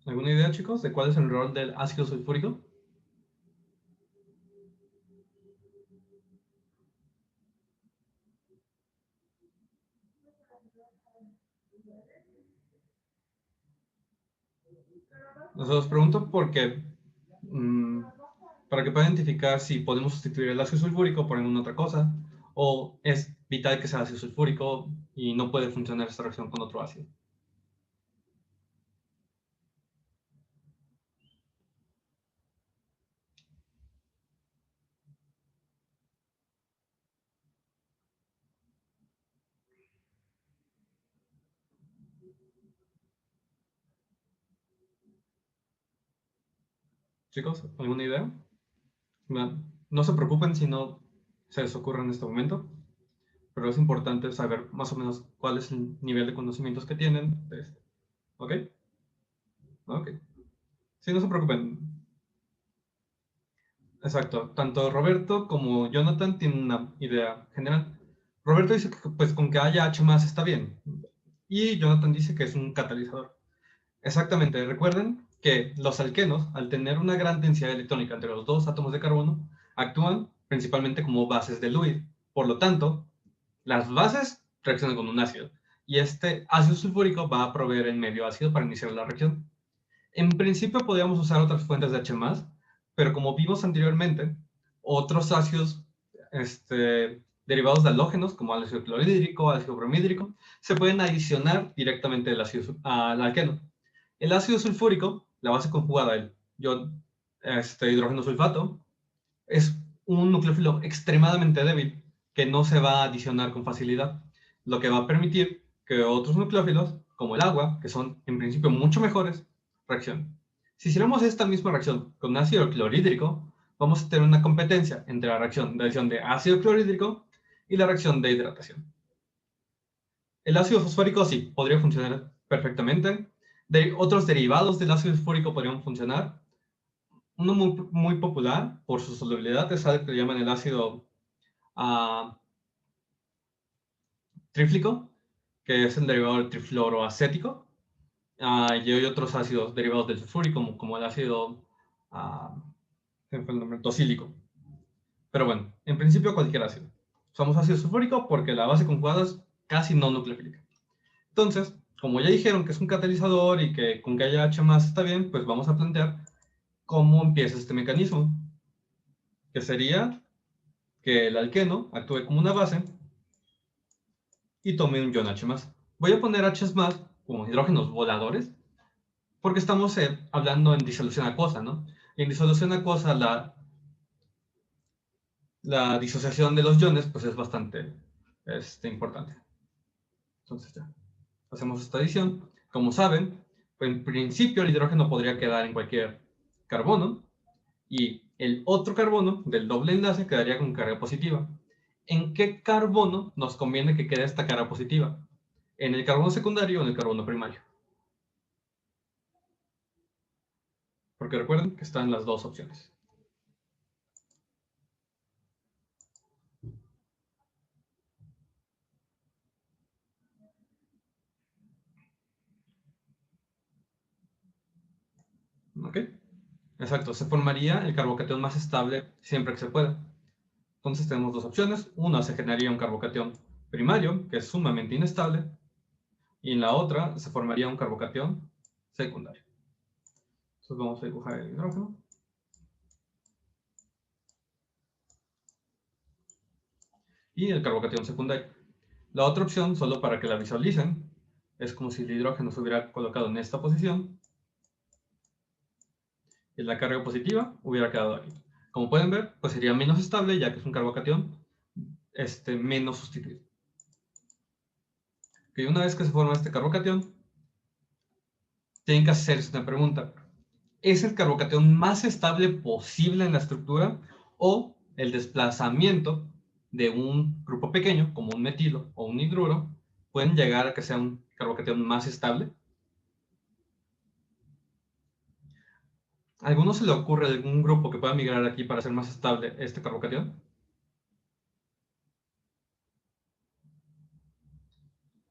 ¿Alguna idea, chicos, de cuál es el rol del ácido sulfúrico? Os pregunto porque para que pueda identificar si podemos sustituir el ácido sulfúrico por alguna otra cosa, o es vital que sea ácido sulfúrico y no puede funcionar esta reacción con otro ácido. Chicos, ¿alguna idea? No se preocupen si no se les ocurre en este momento, pero es importante saber más o menos cuál es el nivel de conocimientos que tienen de esto. ¿Ok? Ok. Sí, no se preocupen. Exacto. Tanto Roberto como Jonathan tienen una idea general. Roberto dice que pues con que haya H más está bien. Y Jonathan dice que es un catalizador. Exactamente. Recuerden que los alquenos, al tener una gran densidad electrónica entre los dos átomos de carbono, actúan principalmente como bases de Lewis. Por lo tanto, las bases reaccionan con un ácido. Y este ácido sulfúrico va a proveer el medio ácido para iniciar la reacción. En principio podríamos usar otras fuentes de H+, pero como vimos anteriormente, otros ácidos derivados de halógenos, como ácido clorhídrico, ácido bromhídrico, se pueden adicionar directamente al alqueno. El ácido sulfúrico, la base conjugada del hidrógeno sulfato, es un nucleófilo extremadamente débil que no se va a adicionar con facilidad, lo que va a permitir que otros nucleófilos, como el agua, que son en principio mucho mejores, reaccionen. Si hiciéramos esta misma reacción con ácido clorhídrico, vamos a tener una competencia entre la reacción de adición de ácido clorhídrico y la reacción de hidratación. El ácido fosfórico sí, podría funcionar perfectamente. Otros derivados del ácido fosfórico podrían funcionar. Uno muy popular por su solubilidad es algo que llaman el ácido tríflico, que es el derivado del trifluoroacético, y hay otros ácidos derivados del sulfúrico, como el ácido se me fue el nombre, tosílico. Pero bueno, en principio cualquier ácido. Usamos ácido sulfúrico porque la base conjugada es casi no nucleofílica. Entonces, como ya dijeron que es un catalizador y que con que haya H más está bien, pues vamos a plantear cómo empieza este mecanismo, que sería que el alqueno actúe como una base y tome un ion H+. Voy a poner H más como hidrógenos voladores porque estamos hablando en disolución acuosa, ¿no? Y en disolución acuosa la disociación de los iones pues es bastante importante. Entonces ya, hacemos esta adición. Como saben, pues, en principio el hidrógeno podría quedar en cualquier carbono y el otro carbono del doble enlace quedaría con carga positiva. ¿En qué carbono nos conviene que quede esta carga positiva? ¿En el carbono secundario o en el carbono primario? Porque recuerden que están las dos opciones. ¿Ok? Exacto, se formaría el carbocatión más estable siempre que se pueda. Entonces tenemos dos opciones. Una se generaría un carbocatión primario, que es sumamente inestable, y en la otra se formaría un carbocatión secundario. Entonces vamos a dibujar el hidrógeno. Y el carbocatión secundario. La otra opción, solo para que la visualicen, es como si el hidrógeno se hubiera colocado en esta posición y la carga positiva hubiera quedado aquí. Como pueden ver, pues sería menos estable ya que es un carbocatión menos sustituido. Y una vez que se forma este carbocatión, tienen que hacerse una pregunta. ¿Es el carbocatión más estable posible en la estructura o el desplazamiento de un grupo pequeño, como un metilo o un hidruro, pueden llegar a que sea un carbocatión más estable? ¿A alguno se le ocurre algún grupo que pueda migrar aquí para ser más estable este carbocatión?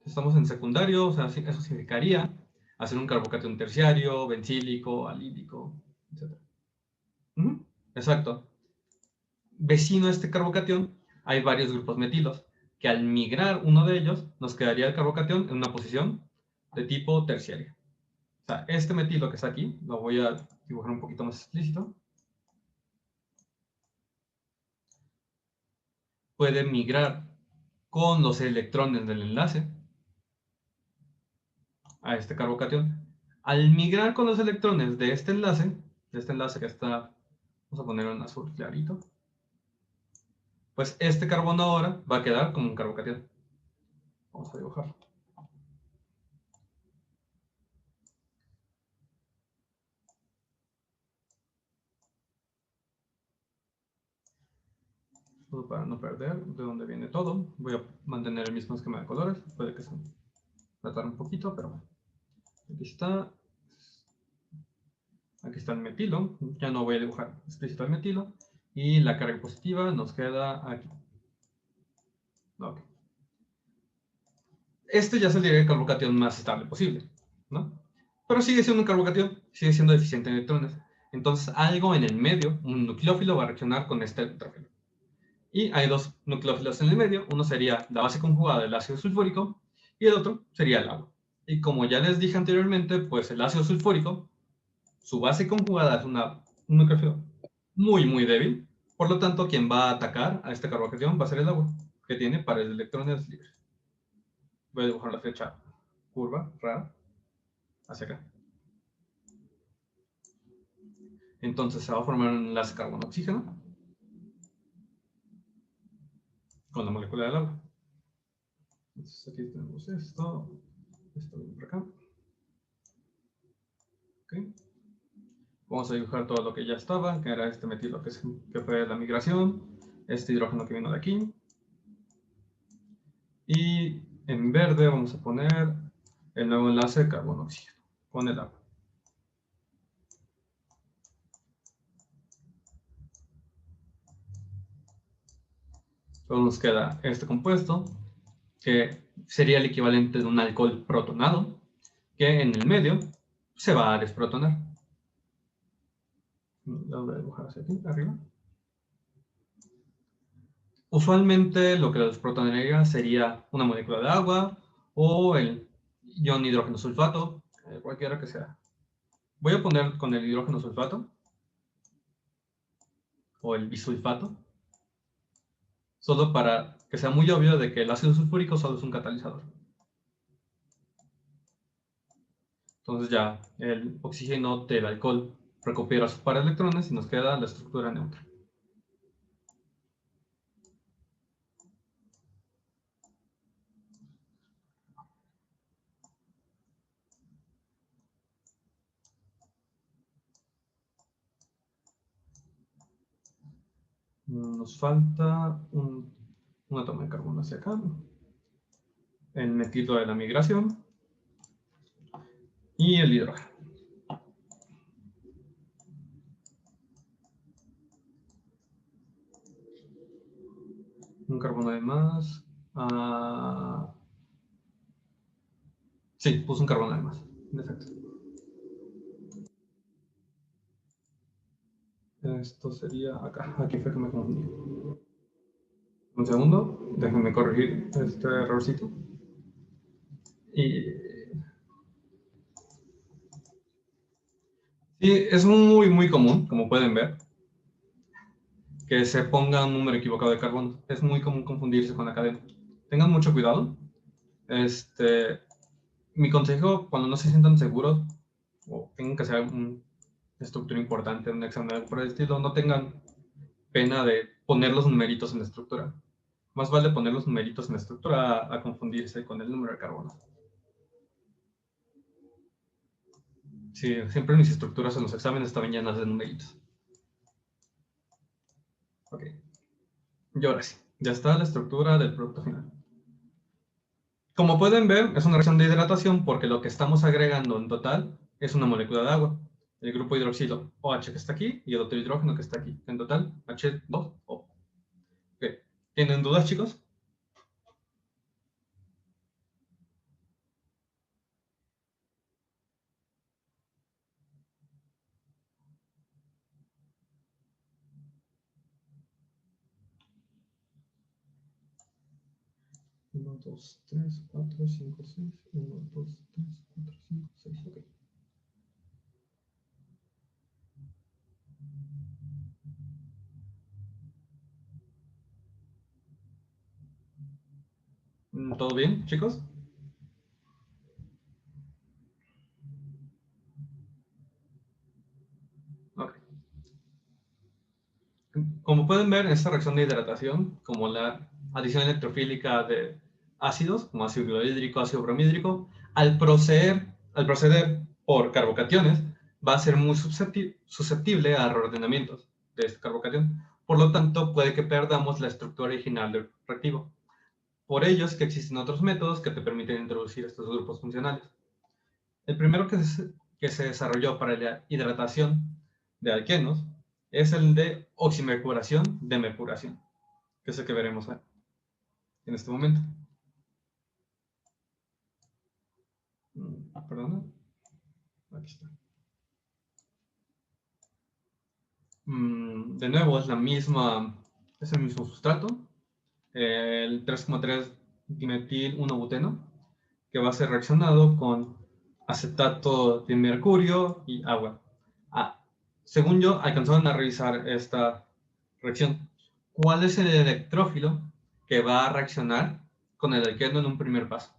Estamos en secundario, o sea, eso significaría hacer un carbocatión terciario, bencílico, alílico, etc. Exacto. Vecino a este carbocatión hay varios grupos metilos, que al migrar uno de ellos nos quedaría el carbocatión en una posición de tipo terciario. O sea, este metilo que está aquí, lo voy a dibujar un poquito más explícito, puede migrar con los electrones del enlace a este carbocatión. Al migrar con los electrones de este enlace que está, vamos a ponerlo en azul clarito, pues este carbono ahora va a quedar como un carbocatión. Vamos a dibujarlo. Para no perder de dónde viene todo, voy a mantener el mismo esquema de colores, puede que se tratar un poquito, pero bueno. Aquí está el metilo, ya no voy a dibujar explícito el metilo, y la carga positiva nos queda aquí. Okay. Este ya sería el carbocatión más estable posible, ¿no? Pero sigue siendo un carbocatión, sigue siendo deficiente en electrones. Entonces algo en el medio, un nucleófilo, va a reaccionar con este nitrógeno. Y hay dos nucleófilos en el medio, uno sería la base conjugada del ácido sulfúrico y el otro sería el agua. Y como ya les dije anteriormente, pues el ácido sulfúrico, su base conjugada es un nucleófilo muy débil, por lo tanto quien va a atacar a este carbocatión va a ser el agua, que tiene pares de electrones libres. Voy a dibujar la flecha curva, rara, hacia acá. Entonces se va a formar un enlace carbono-oxígeno con la molécula del agua. Entonces aquí tenemos esto viene por acá. Okay. Vamos a dibujar todo lo que ya estaba, que era este metilo que fue la migración, este hidrógeno que vino de aquí. Y en verde vamos a poner el nuevo enlace carbono-oxígeno con el agua. Solo nos queda este compuesto, que sería el equivalente de un alcohol protonado, que en el medio se va a desprotonar. Lo voy a dibujar hacia aquí, arriba. Usualmente lo que lo desprotonaría sería una molécula de agua o el ion hidrógeno sulfato, cualquiera que sea. Voy a poner con el hidrógeno sulfato o el bisulfato, solo para que sea muy obvio de que el ácido sulfúrico solo es un catalizador. Entonces ya el oxígeno del alcohol recupera sus pares de electrones y nos queda la estructura neutra. Nos falta una toma de carbono hacia acá, el metilo de la migración y el hidrógeno. Un carbono de más. Sí, puse un carbono de más, en efecto. Esto sería acá. Aquí fue que me confundí. Un segundo, déjenme corregir este errorcito. Y sí, es muy común, como pueden ver, que se ponga un número equivocado de carbono. Es muy común confundirse con la cadena. Tengan mucho cuidado. Mi consejo, cuando no se sientan seguros o tengan que hacer una estructura importante, un examen por el estilo, no tengan pena de poner los numeritos en la estructura. Más vale poner los numeritos en la estructura a confundirse con el número de carbono. Sí, siempre mis estructuras en los exámenes estaban llenas de numeritos. Ok. Y ahora sí, ya está la estructura del producto final. Como pueden ver, es una reacción de hidratación porque lo que estamos agregando en total es una molécula de agua. El grupo hidroxilo OH que está aquí y el otro hidrógeno que está aquí. En total, H2O. Okay. ¿Tienen dudas, chicos? 1, 2, 3, 4, 5, 6. 1, 2, 3, 4, 5, 6. Ok. ¿Todo bien, chicos? Ok. Como pueden ver, esta reacción de hidratación, como la adición electrofílica de ácidos, como ácido clorhídrico, ácido bromhídrico, al proceder por carbocationes, va a ser muy susceptible a reordenamientos de este carbocatión. Por lo tanto, puede que perdamos la estructura original del reactivo. Por ello es que existen otros métodos que te permiten introducir estos grupos funcionales. El primero que se desarrolló para la hidratación de alquenos es el de oximercuración de mercuración, que es el que veremos en este momento. Perdón, aquí está. De nuevo es el mismo sustrato, el 3,3 dimetil 1-buteno, que va a ser reaccionado con acetato de mercurio y agua. Según yo, alcanzaron a revisar esta reacción. ¿Cuál es el electrófilo que va a reaccionar con el alqueno en un primer paso?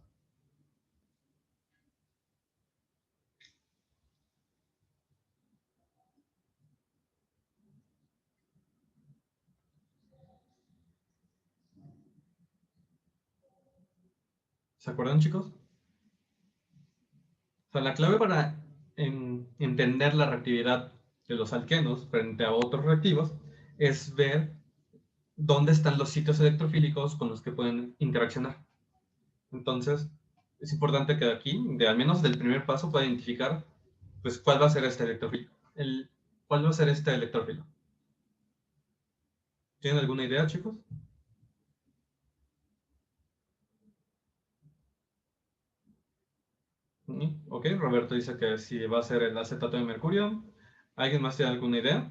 ¿Se acuerdan, chicos? O sea, la clave para entender la reactividad de los alquenos frente a otros reactivos es ver dónde están los sitios electrofílicos con los que pueden interaccionar. Entonces, es importante que aquí, al menos del primer paso, pueda identificar pues, cuál va a ser este electrofilo. ¿Cuál va a ser este electrófilo? ¿Tienen alguna idea, chicos? Ok, Roberto dice que sí va a ser el acetato de mercurio. ¿Alguien más tiene alguna idea?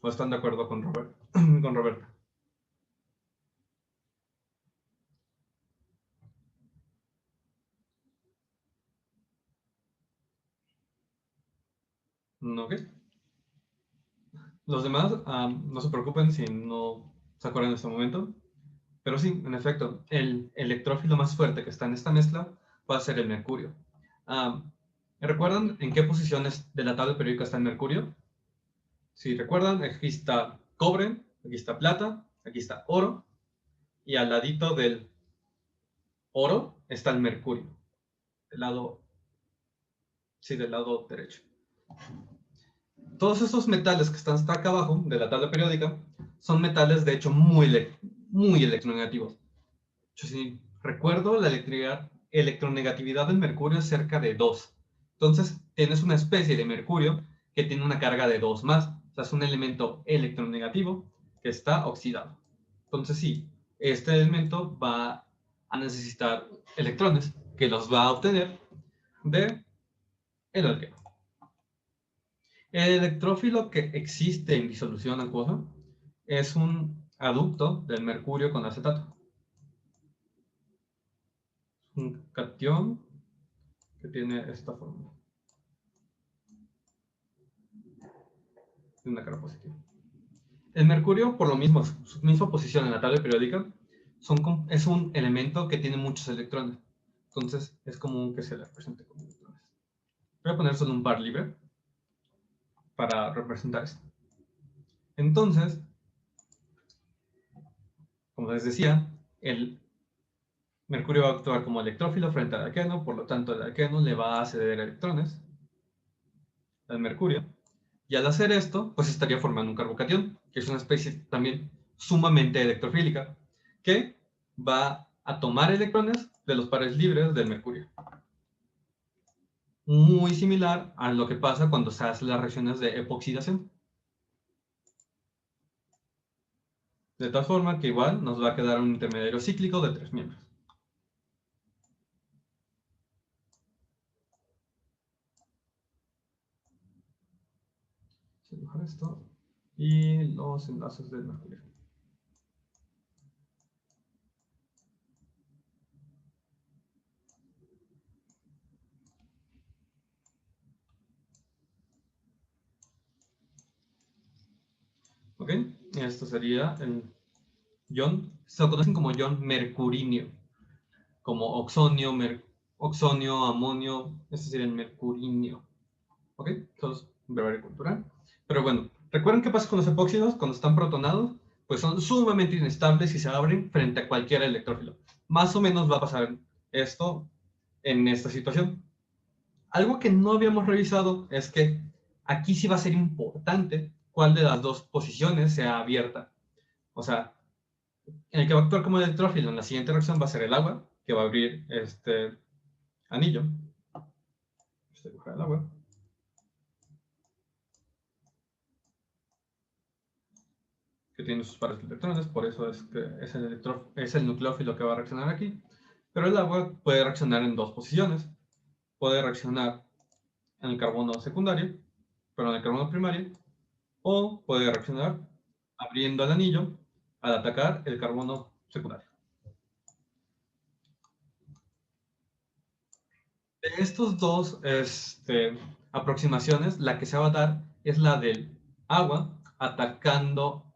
¿O están de acuerdo con con Roberto? Ok. Los demás, no se preocupen si no se acuerdan en este momento. Pero sí, en efecto, el electrófilo más fuerte que está en esta mezcla va a ser el mercurio. ¿Recuerdan en qué posiciones de la tabla periódica está el mercurio? Si recuerdan, aquí está cobre, aquí está plata, aquí está oro, y al ladito del oro está el mercurio, del lado, sí, del lado derecho. Todos esos metales que están hasta acá abajo de la tabla periódica son metales de hecho muy electronegativos. Yo sí recuerdo, la electronegatividad del mercurio es cerca de 2. Entonces tienes una especie de mercurio que tiene una carga de 2 más. O sea, es un elemento electronegativo que está oxidado. Entonces sí, este elemento va a necesitar electrones que los va a obtener de el alqueno. El electrófilo que existe en disolución acuosa es un aducto del mercurio con acetato. Un cation que tiene esta forma, de una cara positiva. El mercurio, por lo mismo, su misma posición en la tabla periódica, es un elemento que tiene muchos electrones. Entonces, es común que se le represente con electrones. Voy a poner solo un par libre para representar esto. Entonces, como les decía, el mercurio va a actuar como electrófilo frente al alqueno, por lo tanto, el alqueno le va a ceder electrones al mercurio. Y al hacer esto, pues estaría formando un carbocatión, que es una especie también sumamente electrofílica, que va a tomar electrones de los pares libres del mercurio. Muy similar a lo que pasa cuando se hacen las reacciones de epoxidación. De tal forma que igual nos va a quedar un intermediario cíclico de 3 miembros. Voy a dibujar esto y los enlaces del mercurio. ¿Ok? Esto sería el ion, se lo conocen como ion mercurinio, como oxonio, amonio, este sería el mercurinio. ¿Ok? Entonces, brevario cultural. Pero bueno, ¿recuerden qué pasa con los epóxidos cuando están protonados? Pues son sumamente inestables y se abren frente a cualquier electrófilo. Más o menos va a pasar esto en esta situación. Algo que no habíamos revisado es que aquí sí va a ser importante cuál de las dos posiciones sea abierta. O sea, el que va a actuar como electrófilo en la siguiente reacción va a ser el agua, que va a abrir este anillo. El agua. Que tiene sus pares de electrones, por eso es que es el nucleófilo que va a reaccionar aquí. Pero el agua puede reaccionar en dos posiciones. Puede reaccionar en el carbono secundario, pero en el carbono primario, o puede reaccionar abriendo el anillo al atacar el carbono secundario. De estos dos aproximaciones, la que se va a dar es la del agua atacando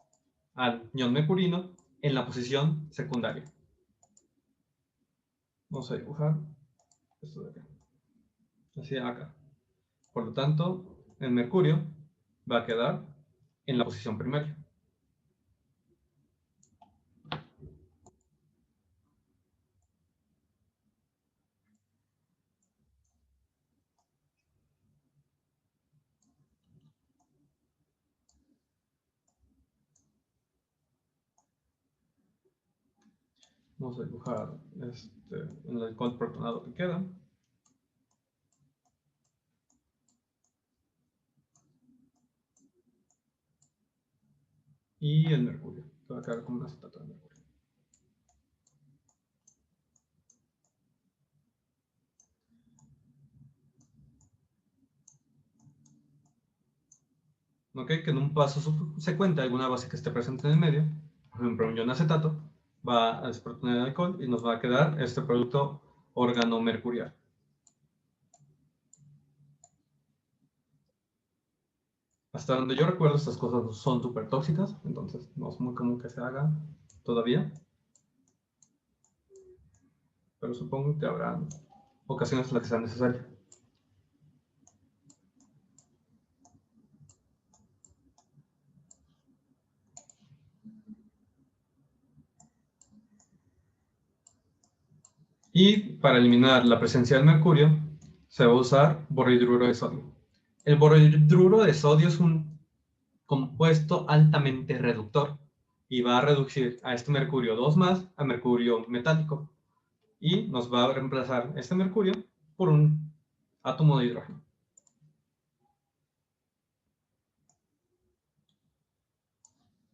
al ion mercurino en la posición secundaria. Vamos a dibujar esto de acá. Así acá. Por lo tanto, el mercurio va a quedar en la posición primaria. Vamos a dibujar en el alcohol protonado que queda. Y el mercurio, que va a quedar como un acetato de mercurio. ¿Ok? Que en un paso subsecuente alguna base que esté presente en el medio, por ejemplo un ion acetato, va a desprotonar el alcohol y nos va a quedar este producto organomercurial. Hasta donde yo recuerdo, estas cosas son súper tóxicas, entonces no es muy común que se haga todavía. Pero supongo que habrá ocasiones en las que sea necesario. Y para eliminar la presencia del mercurio, se va a usar borhidruro de sodio. El borhidruro de sodio es un compuesto altamente reductor y va a reducir a este mercurio 2 más a mercurio metálico y nos va a reemplazar este mercurio por un átomo de hidrógeno.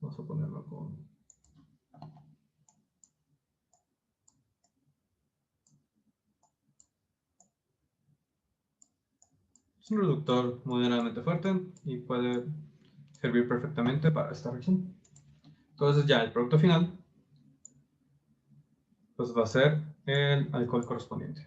Vamos a ponerlo con... Es un reductor moderadamente fuerte y puede servir perfectamente para esta reacción. Entonces ya el producto final pues va a ser el alcohol correspondiente.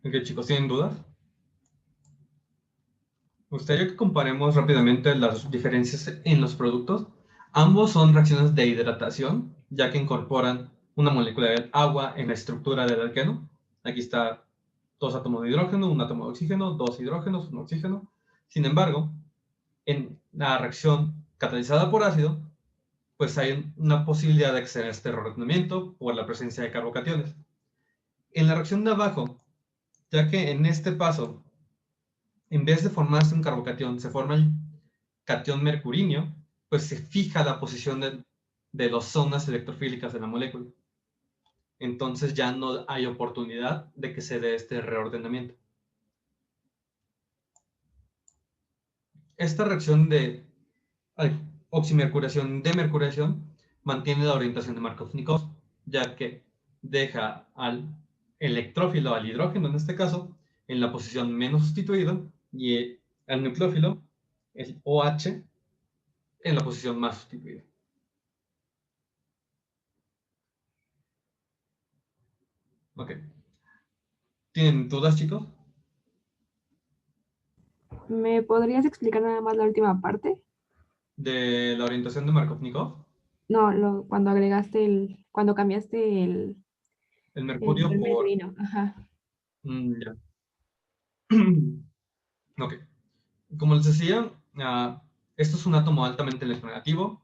¿Ok, chicos? ¿Tienen dudas? Me gustaría que comparemos rápidamente las diferencias en los productos. Ambos son reacciones de hidratación, ya que incorporan una molécula de agua en la estructura del alqueno. Aquí está dos átomos de hidrógeno, un átomo de oxígeno, dos hidrógenos, un oxígeno. Sin embargo, en la reacción catalizada por ácido, pues hay una posibilidad de acceder a este reordenamiento por la presencia de carbocationes. En la reacción de abajo, ya que en este paso en vez de formarse un carbocatión, se forma el catión mercurinio, pues se fija la posición de las zonas electrofílicas de la molécula. Entonces ya no hay oportunidad de que se dé este reordenamiento. Esta reacción de oximercuriación-demercuriación mantiene la orientación de Markov-Nikov, ya que deja al electrófilo, al hidrógeno en este caso, en la posición menos sustituida y al nucleófilo, el OH, en la posición más sustituida. Ok. ¿Tienen dudas, chicos? ¿Me podrías explicar nada más la última parte? De la orientación de Markovnikov. No, cuando agregaste cuando cambiaste El el mercurio por... mermelino. Ajá. Ya. Ok. Como les decía, esto es un átomo altamente electronegativo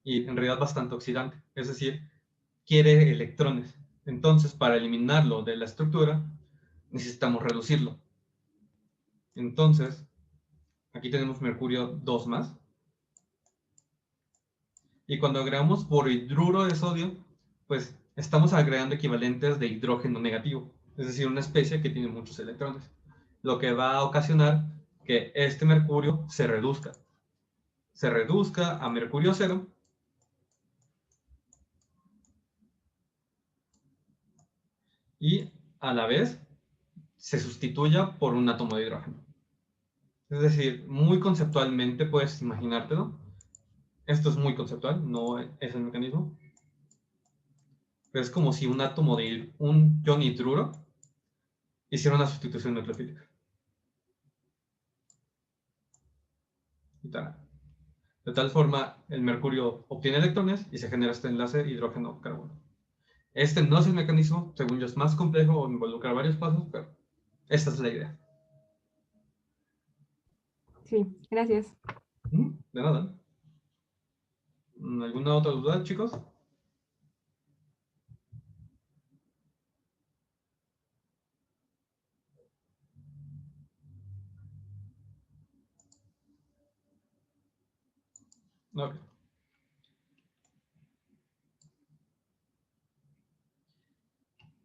y en realidad bastante oxidante. Es decir, quiere electrones. Entonces, para eliminarlo de la estructura, necesitamos reducirlo. Entonces, aquí tenemos mercurio 2 más. Y cuando agregamos borhidruro de sodio, pues estamos agregando equivalentes de hidrógeno negativo, es decir, una especie que tiene muchos electrones, lo que va a ocasionar que este mercurio se reduzca a mercurio cero y a la vez se sustituya por un átomo de hidrógeno. Es decir, muy conceptualmente puedes imaginártelo. Esto es muy conceptual, no es el mecanismo. Pero es como si un átomo de un ion hidruro hiciera una sustitución nucleofílica. Y tal. De tal forma, el mercurio obtiene electrones y se genera este enlace hidrógeno-carbono. Este no es el mecanismo, según yo es más complejo o involucra varios pasos, pero esta es la idea. Sí, gracias. De nada. ¿Alguna otra duda, chicos? Ok.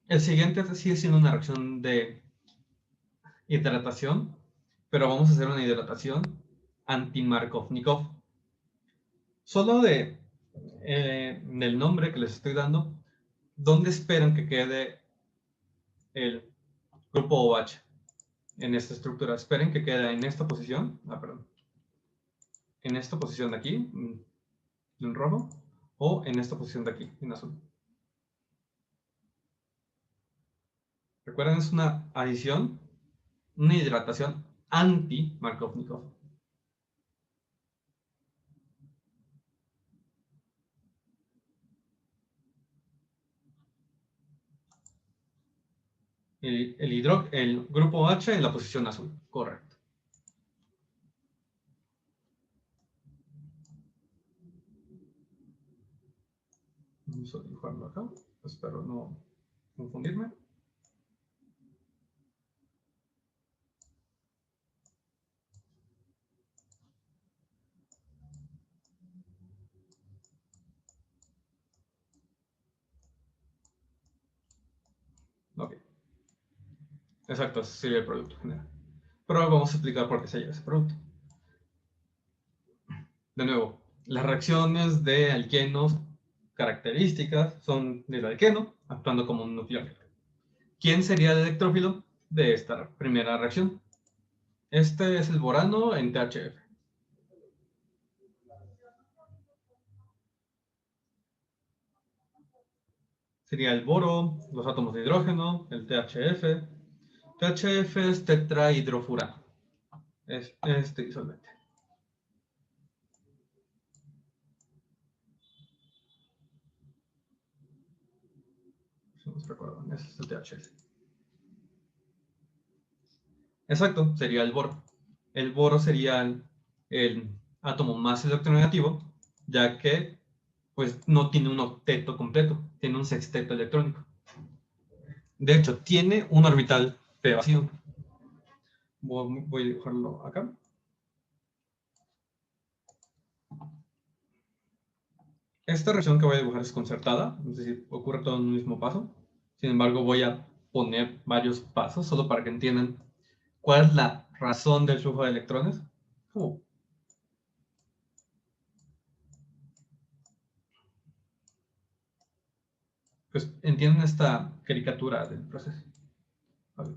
El siguiente sigue siendo una reacción de hidratación, pero vamos a hacer una hidratación anti-Markovnikov. Solo del nombre que les estoy dando, ¿dónde esperan que quede el grupo OH en esta estructura? Esperen que quede en esta posición. Perdón. En esta posición de aquí, en rojo, o en esta posición de aquí, en azul. Recuerden, es una adición, una hidratación anti-Markovnikov. El grupo H en la posición azul, correcto. Vamos a dibujarlo acá, espero no confundirme. Ok, exacto, ese sería el producto general. Pero vamos a explicar por qué se lleva ese producto. De nuevo, las reacciones de alquenos características son del alqueno actuando como un nucleófilo. ¿Quién sería el electrófilo de esta primera reacción? Este es el borano en THF. Sería el boro, los átomos de hidrógeno, el THF. THF es tetrahidrofurano. Es este disolvente. Si no se recuerdan, ese es el THF. Exacto, sería el boro. El boro sería el átomo más electronegativo, ya que pues no tiene un octeto completo, tiene un sexteto electrónico. De hecho, tiene un orbital p vacío. Voy a dibujarlo acá. Esta reacción que voy a dibujar es concertada, es decir, ocurre todo en un mismo paso. Sin embargo, voy a poner varios pasos solo para que entiendan cuál es la razón del flujo de electrones. Pues entienden esta caricatura del proceso. Vale.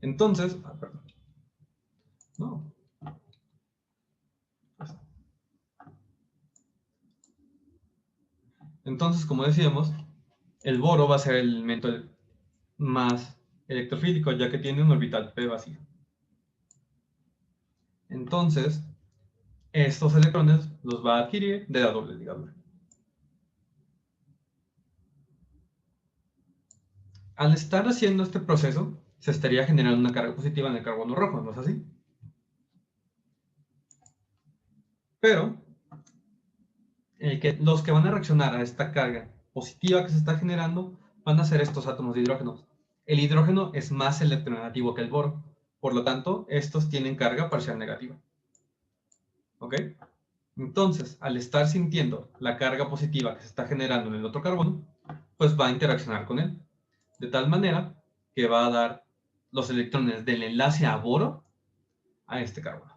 Entonces, perdón. No. Entonces, como decíamos, el boro va a ser el elemento más electrofílico, ya que tiene un orbital p vacío. Entonces, estos electrones los va a adquirir de la doble ligadura. Al estar haciendo este proceso, se estaría generando una carga positiva en el carbono rojo, ¿no es así? Pero los que van a reaccionar a esta carga positiva que se está generando van a ser estos átomos de hidrógeno. El hidrógeno es más electronegativo que el boro, por lo tanto, estos tienen carga parcial negativa. ¿Ok? Entonces, al estar sintiendo la carga positiva que se está generando en el otro carbono, pues va a interaccionar con él, de tal manera que va a dar los electrones del enlace a boro a este carbono.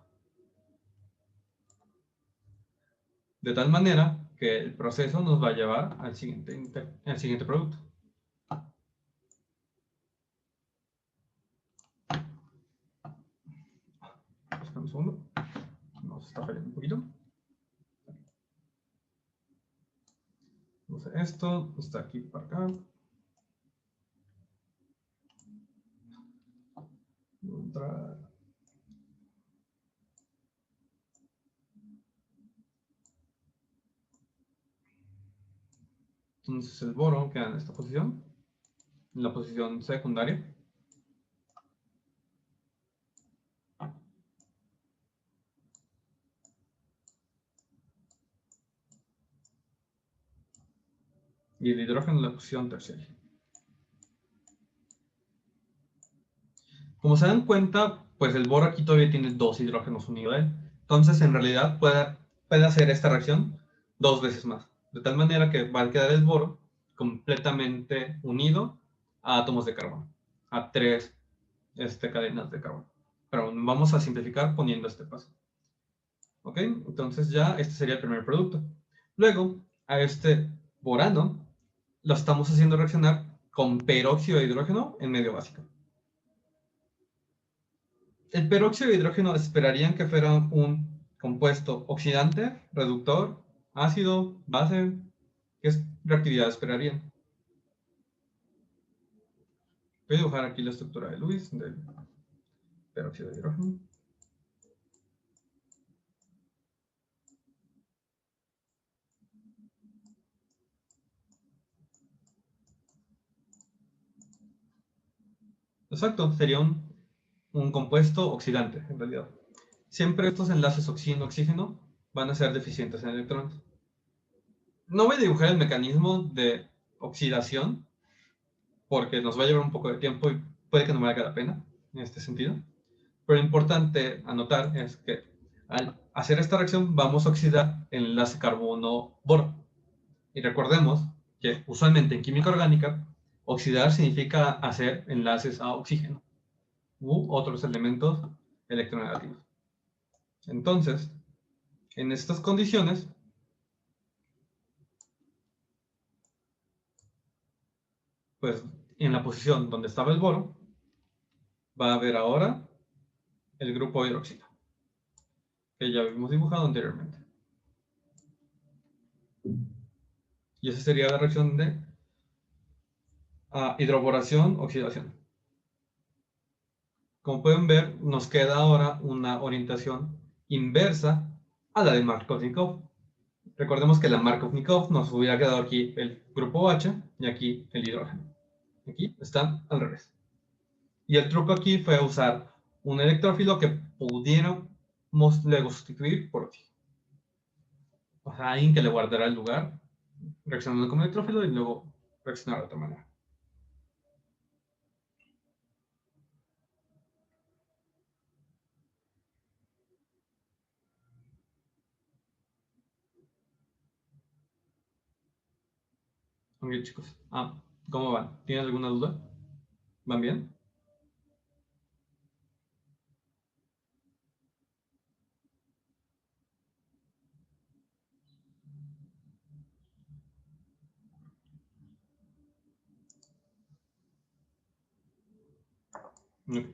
De tal manera que el proceso nos va a llevar al siguiente producto. Espera un segundo. Nos está fallando un poquito. Entonces esto está aquí para acá. Entonces el boro queda en esta posición, en la posición secundaria. Y el hidrógeno en la posición terciaria. Como se dan cuenta, pues el boro aquí todavía tiene dos hidrógenos unidos a él. Entonces, en realidad, puede hacer esta reacción dos veces más. De tal manera que va a quedar el boro completamente unido a átomos de carbono, a tres cadenas de carbono. Pero vamos a simplificar poniendo este paso. ¿Ok? Entonces ya este sería el primer producto. Luego, a este borano lo estamos haciendo reaccionar con peróxido de hidrógeno en medio básico. El peróxido de hidrógeno esperarían que fuera un compuesto oxidante, reductor, ácido, base. ¿Qué reactividad esperarían? Voy a dibujar aquí la estructura de Lewis del peróxido de hidrógeno. Exacto, sería un compuesto oxidante, en realidad. Siempre estos enlaces oxígeno-oxígeno van a ser deficientes en electrones. No voy a dibujar el mecanismo de oxidación, porque nos va a llevar un poco de tiempo y puede que no valga la pena en este sentido. Pero lo importante anotar es que al hacer esta reacción vamos a oxidar el enlace carbono-boro. Y recordemos que usualmente en química orgánica, oxidar significa hacer enlaces a oxígeno u otros elementos electronegativos. Entonces, en estas condiciones, pues en la posición donde estaba el boro, va a haber ahora el grupo hidroxilo, que ya habíamos dibujado anteriormente. Y esa sería la reacción de hidroboración, oxidación. Como pueden ver, nos queda ahora una orientación inversa a la de Markovnikov. Recordemos que la Markovnikov nos hubiera quedado aquí el grupo H y aquí el hidrógeno. Aquí están al revés. Y el truco aquí fue usar un electrófilo que pudiéramos luego sustituir por oxígeno. O sea, alguien que le guardará el lugar, reaccionando como electrófilo y luego reaccionar de otra manera. Ok, chicos. ¿Cómo van? ¿Tienen alguna duda? ¿Van bien? Ok.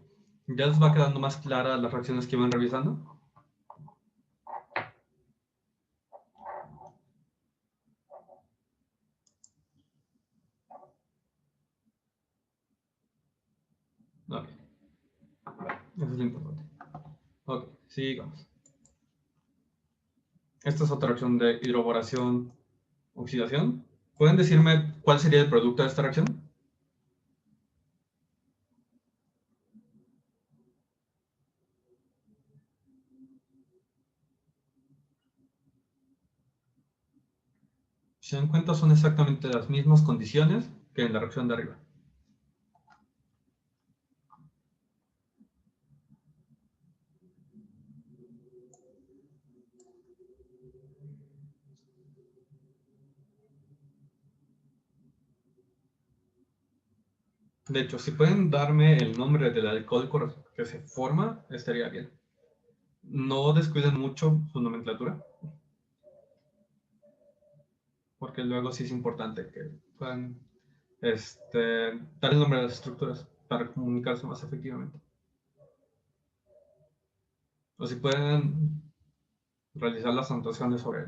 ¿Ya les va quedando más claras las reacciones que iban revisando? Ok, eso es lo importante. Ok, sigamos. Esta es otra reacción de hidroboración oxidación. ¿Pueden decirme cuál sería el producto de esta reacción? Si se dan cuenta, son exactamente las mismas condiciones que en la reacción de arriba. De hecho, si pueden darme el nombre del alcohol que se forma, estaría bien. No descuiden mucho su nomenclatura, porque luego sí es importante que puedan dar el nombre de las estructuras para comunicarse más efectivamente. O si pueden realizar las anotaciones sobre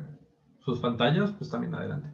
sus pantallas, pues también adelante.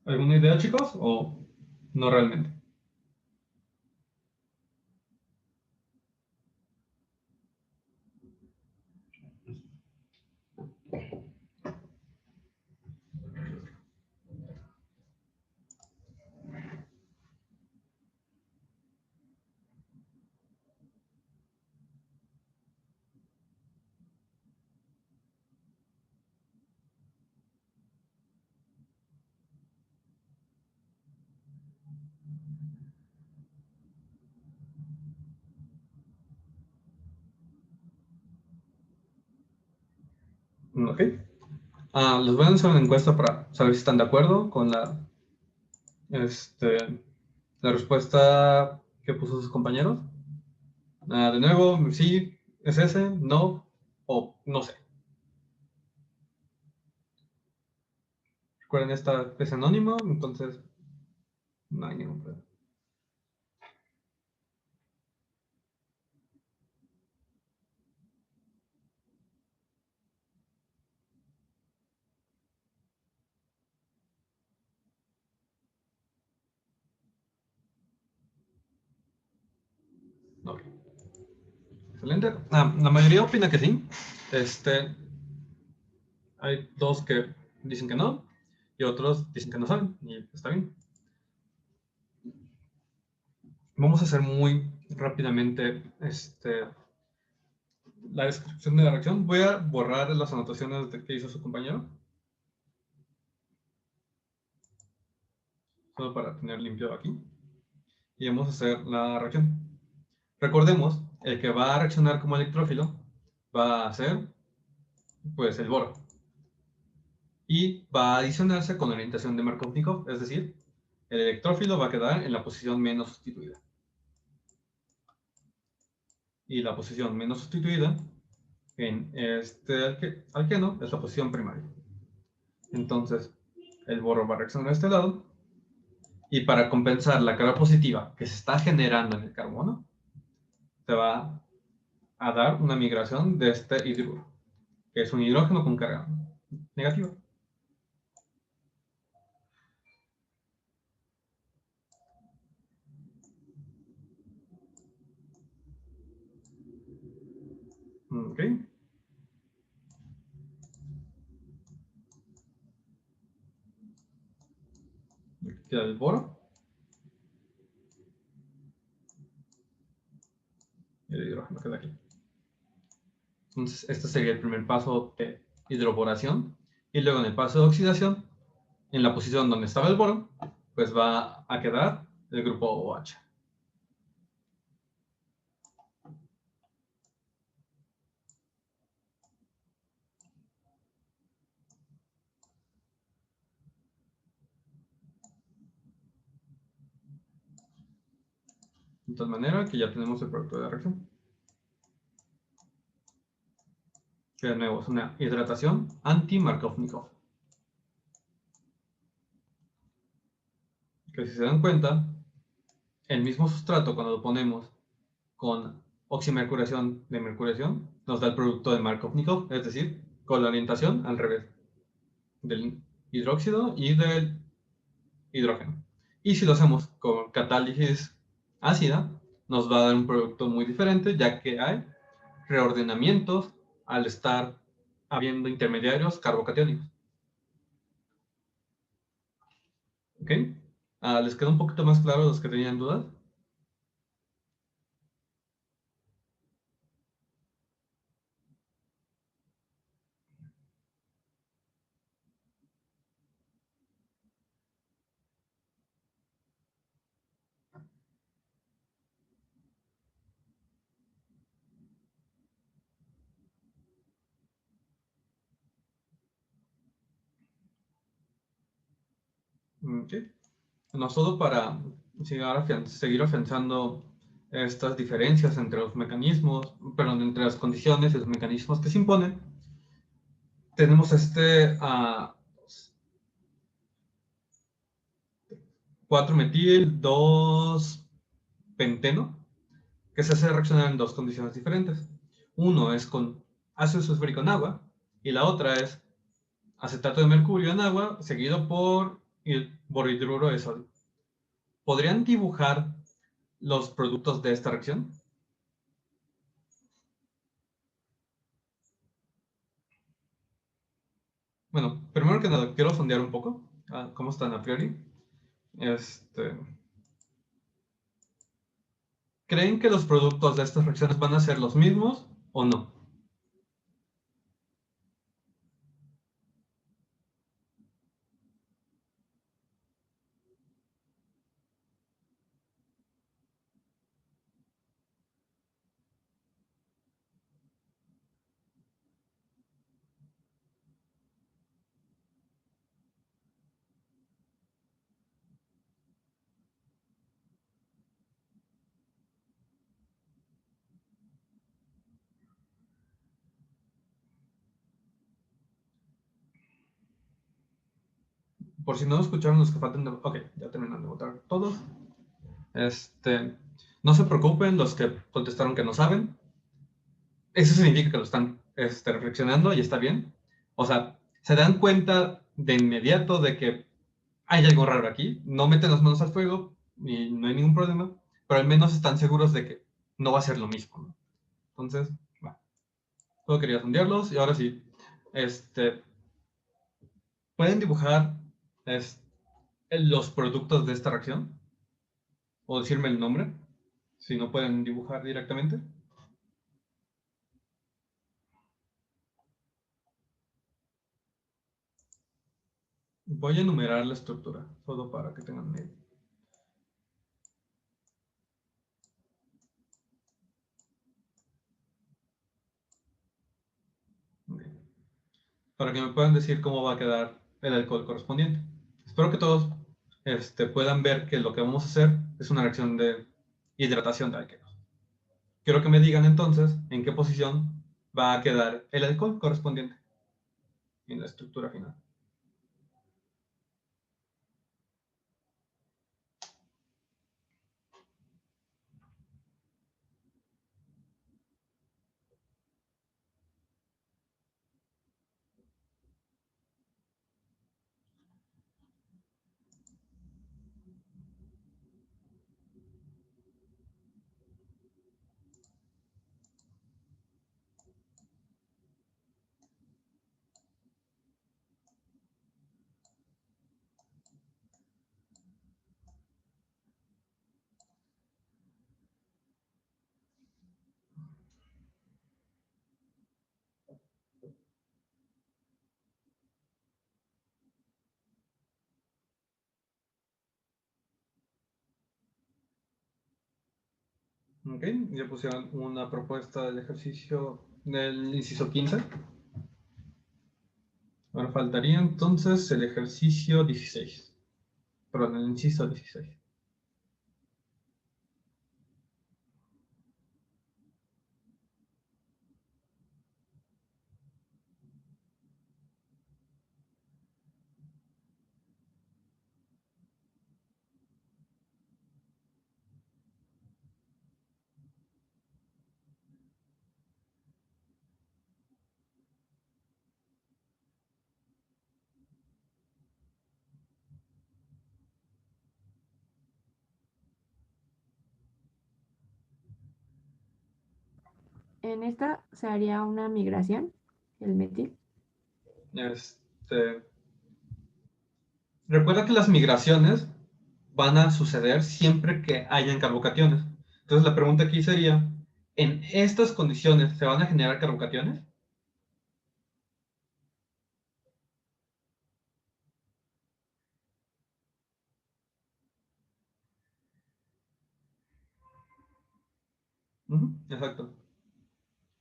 ¿Alguna idea, chicos? ¿O no realmente? Ok. Les voy a hacer una encuesta para saber si están de acuerdo con la respuesta que puso sus compañeros. De nuevo, sí, es ese, no, o no sé. Recuerden, esta es anónimo, entonces no hay ningún problema. Ok. Excelente. La mayoría opina que sí. Hay dos que dicen que no y otros dicen que no saben, y está bien. Vamos a hacer muy rápidamente la descripción de la reacción. Voy a borrar las anotaciones que hizo su compañero, solo para tener limpio aquí. Y vamos a hacer la reacción. Recordemos, el que va a reaccionar como electrófilo va a ser pues el boro. Y va a adicionarse con orientación de Markovnikov, es decir, el electrófilo va a quedar en la posición menos sustituida. Y la posición menos sustituida en este alqueno es la posición primaria. Entonces, el boro va a reaccionar a este lado. Y para compensar la carga positiva que se está generando en el carbono, se va a dar una migración de este hidruro, que es un hidrógeno con carga negativa. ¿Ok? queda el boro y el hidrógeno queda aquí. Entonces, este sería el primer paso de hidroboración. Y luego en el paso de oxidación, en la posición donde estaba el boro, pues va a quedar el grupo OH. De tal manera que ya tenemos el producto de la reacción. Que de nuevo es una hidratación anti-Markovnikov. Que si se dan cuenta, el mismo sustrato cuando lo ponemos con oximercuriación de mercuriación nos da el producto de Markovnikov, es decir, con la orientación al revés del hidróxido y del hidrógeno. Y si lo hacemos con catálisis ácida, nos va a dar un producto muy diferente, ya que hay reordenamientos al estar habiendo intermediarios carbocatiónicos. ¿Ok? ¿Les queda un poquito más claro los que tenían dudas? ¿Ok? No solo para seguir afianzando estas diferencias entre los mecanismos, perdón, entre las condiciones y los mecanismos que se imponen, tenemos este 4-metil 2-penteno, que se hace reaccionar en dos condiciones diferentes. Uno es con ácido sulfúrico en agua y la otra es acetato de mercurio en agua seguido por borhidruro de sodio. ¿Podrían dibujar los productos de esta reacción? Bueno, primero que nada, quiero sondear un poco cómo están a priori. ¿Creen que los productos de estas reacciones van a ser los mismos o no? Por si no lo escucharon los que faltan de... Ok, ya terminan de votar todos. No se preocupen los que contestaron que no saben. Eso significa que lo están reflexionando y está bien. O sea, se dan cuenta de inmediato de que hay algo raro aquí. No meten las manos al fuego y no hay ningún problema. Pero al menos están seguros de que no va a ser lo mismo, ¿no? Entonces, bueno, solo quería sondearlos y ahora sí. Este, ¿Pueden dibujar los productos de esta reacción? ¿O decirme el nombre? Si no pueden dibujar directamente. Voy a enumerar la estructura, solo para que tengan una idea. Okay. Para que me puedan decir cómo va a quedar el alcohol correspondiente. Espero que todos puedan ver que lo que vamos a hacer es una reacción de hidratación de alquenos. Quiero que me digan entonces en qué posición va a quedar el alcohol correspondiente en la estructura final. Ok, ya pusieron una propuesta del ejercicio del inciso 15. Ahora faltaría entonces el ejercicio 16. Perdón, el inciso 16. En esta se haría una migración, el metil. Este, recuerda que las migraciones van a suceder siempre que hayan carbocationes. Entonces la pregunta aquí sería, ¿en estas condiciones se van a generar carbocationes? Exacto.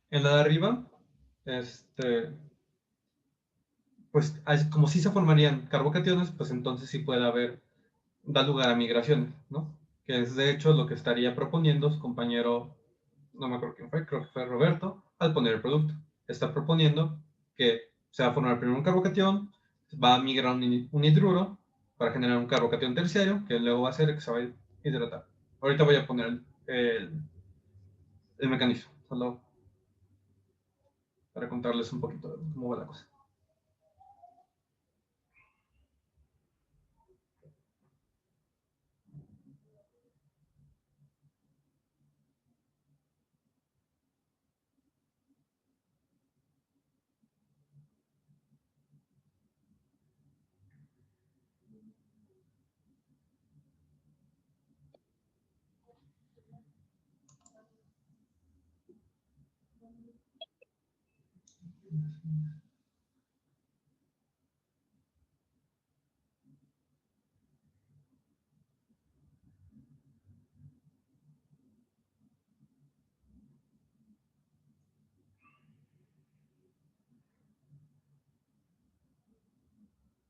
En la de arriba, este, pues como si se formarían carbocationes, pues entonces sí puede haber, da lugar a migraciones, ¿no? Que es de hecho lo que estaría proponiendo su compañero, no me acuerdo quién fue, creo que fue Roberto, al poner el producto. Está proponiendo que se va a formar primero un carbocatión, va a migrar un hidruro para generar un carbocatión terciario, que luego va a ser el que se va a hidratar. Ahorita voy a poner el mecanismo, solo para contarles un poquito de cómo va la cosa.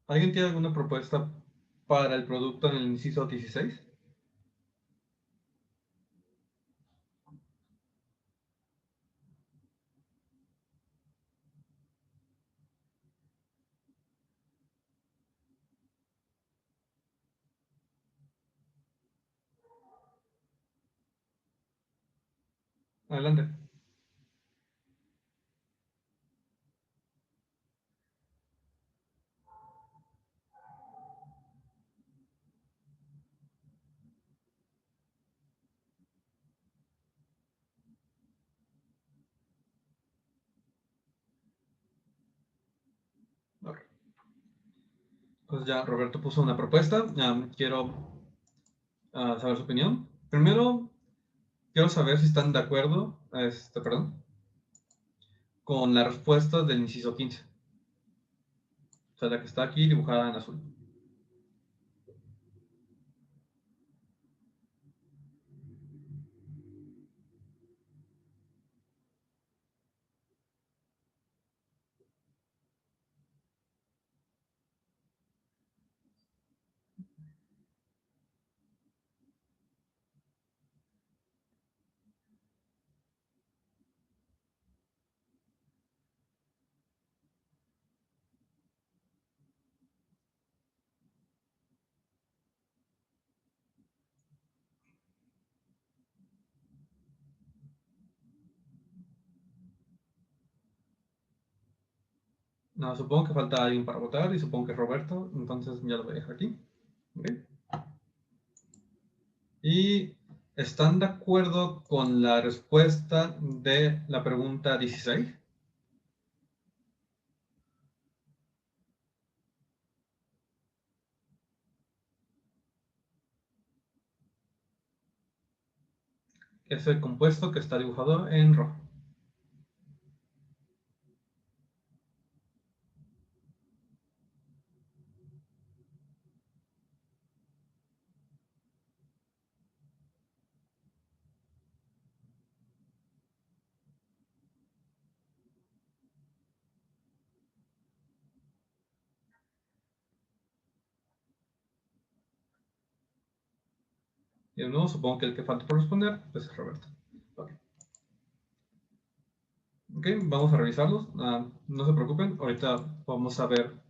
¿Alguien tiene alguna propuesta para el producto en el inciso 16? Adelante. Ok. Pues ya Roberto puso una propuesta. Quiero saber su opinión. Primero, quiero saber si están de acuerdo, perdón, con la respuesta del inciso 15. O sea, la que está aquí dibujada en azul. No, supongo que falta alguien para votar y supongo que es Roberto, entonces ya lo voy a dejar aquí. ¿Okay? ¿Y están de acuerdo con la respuesta de la pregunta 16? Es el compuesto que está dibujado en rojo. Y de nuevo, supongo que el que falta por responder pues es Roberto. Ok, vamos a revisarlos. No se preocupen, ahorita vamos a ver,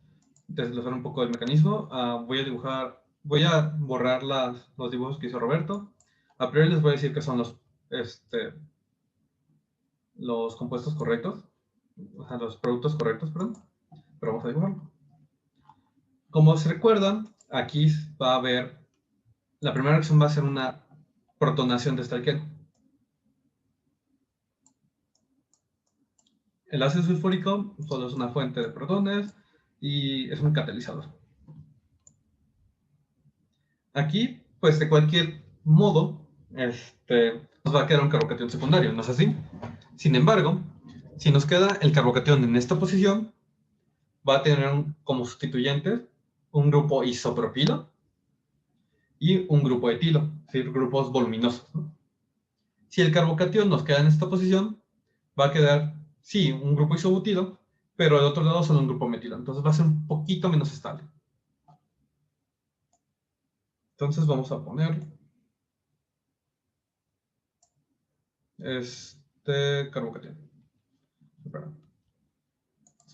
desglosar un poco el mecanismo. Voy a borrar los dibujos que hizo Roberto. A priori les voy a decir que son los compuestos correctos, o sea, los productos correctos, perdón, pero vamos a dibujarlo. Como se recuerdan, aquí va a haber, la primera reacción va a ser una protonación de este alqueno. El ácido sulfúrico solo es una fuente de protones y es un catalizador. Aquí, pues de cualquier modo, nos va a quedar un carbocatión secundario, ¿no es así? Sin embargo, si nos queda el carbocatión en esta posición, va a tener como sustituyentes un grupo isopropilo y un grupo etilo, es decir, grupos voluminosos, ¿no? Si el carbocatión nos queda en esta posición, va a quedar, sí, un grupo isobutilo, pero del otro lado solo un grupo metilo, entonces va a ser un poquito menos estable. Entonces vamos a poner carbocatión.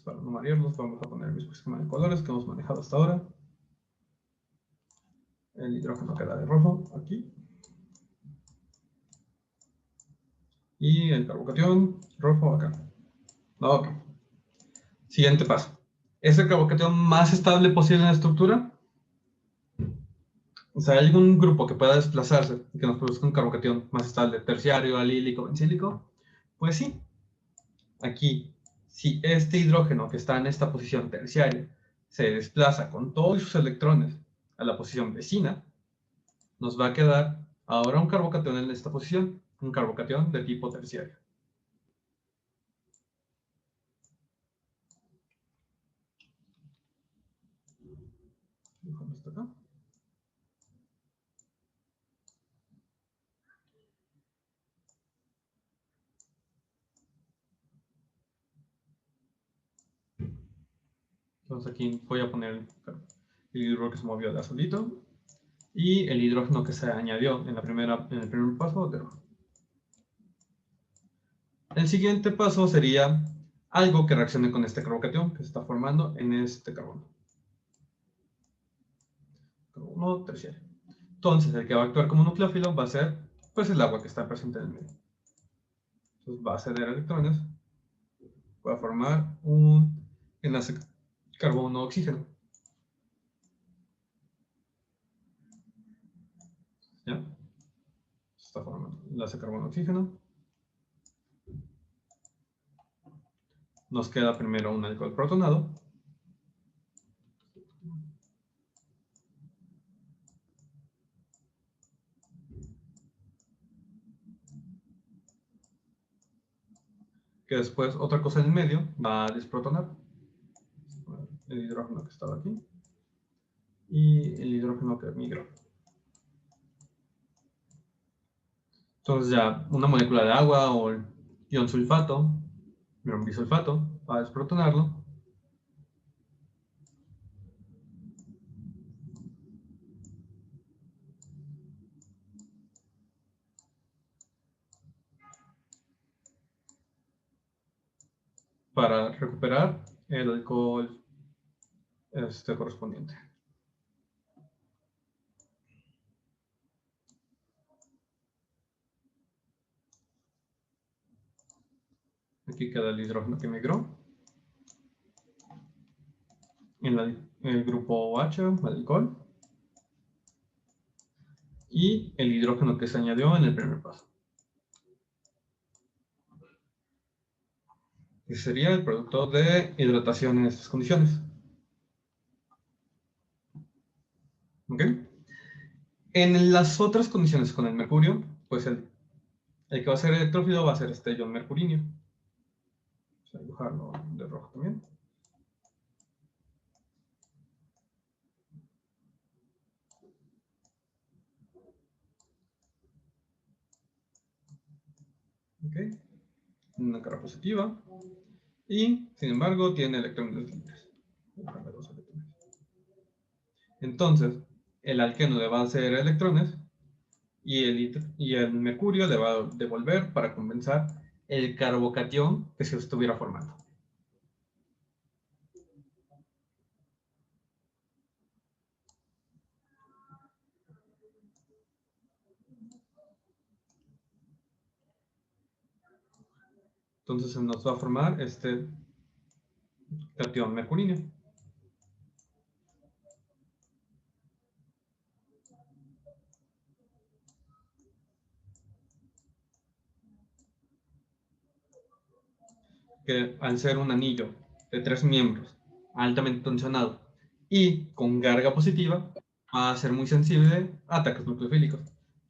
Para no marearlos, vamos a poner el mismo esquema de colores que hemos manejado hasta ahora. El hidrógeno queda de rojo aquí. Y el carbocatión rojo acá. Ok. Siguiente paso. ¿Es el carbocatión más estable posible en la estructura? O sea, ¿hay algún grupo que pueda desplazarse y que nos produzca un carbocatión más estable, terciario, alílico, bencílico? Pues sí. Aquí, si este hidrógeno que está en esta posición terciaria se desplaza con todos sus electrones a la posición vecina, nos va a quedar ahora un carbocatión en esta posición, un carbocatión de tipo terciario. Esto acá. Entonces aquí voy a poner el hidrógeno que se movió de azulito y el hidrógeno que se añadió en el primer paso de rojo. El siguiente paso sería algo que reaccione con este carbocatión que se está formando en este carbono. Carbono terciario. Entonces el que va a actuar como nucleófilo va a ser pues el agua que está presente en el medio. Entonces va a ceder electrones, va a formar un enlace carbono-oxígeno. ¿Ya? Se está formando enlace carbono-oxígeno. Nos queda primero un alcohol protonado. Que después otra cosa en el medio va a desprotonar. El hidrógeno que estaba aquí. Y el hidrógeno que migró. Entonces ya una molécula de agua o el ion sulfato, bisulfato, va a desprotonarlo. Para recuperar el alcohol correspondiente. Aquí queda el hidrógeno que migró. En el grupo OH, el alcohol. Y el hidrógeno que se añadió en el primer paso. Que sería el producto de hidratación en estas condiciones. ¿Ok? En las otras condiciones con el mercurio, pues el que va a ser electrófilo va a ser este ion mercurinio. Vamos a dibujarlo de rojo también. ¿Ok? Una carga positiva. Y, sin embargo, tiene electrones libres. Entonces, el alqueno de base de electrones y el mercurio le va a devolver para compensar el carbocatión que se estuviera formando. Entonces se nos va a formar este catión mercurio. Que al ser un anillo de 3 miembros altamente tensionado y con carga positiva, va a ser muy sensible a ataques nucleofílicos.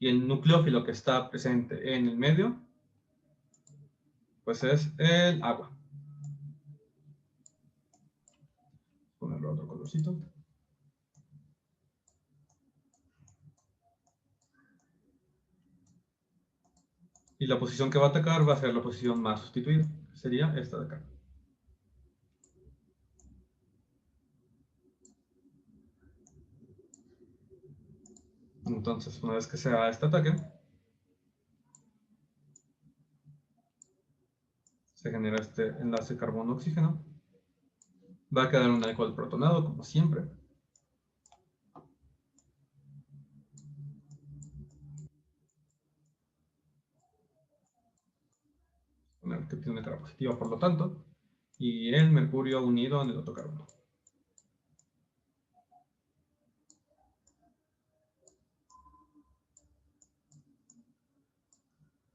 Y el nucleófilo que está presente en el medio, pues es el agua. Ponerle otro colorcito. Y la posición que va a atacar va a ser la posición más sustituida, que sería esta de acá. Entonces, una vez que se haga este ataque, se genera este enlace carbono-oxígeno. Va a quedar un alcohol protonado, como siempre. Que tiene una carga positiva, por lo tanto, y el mercurio unido en el otro carbono.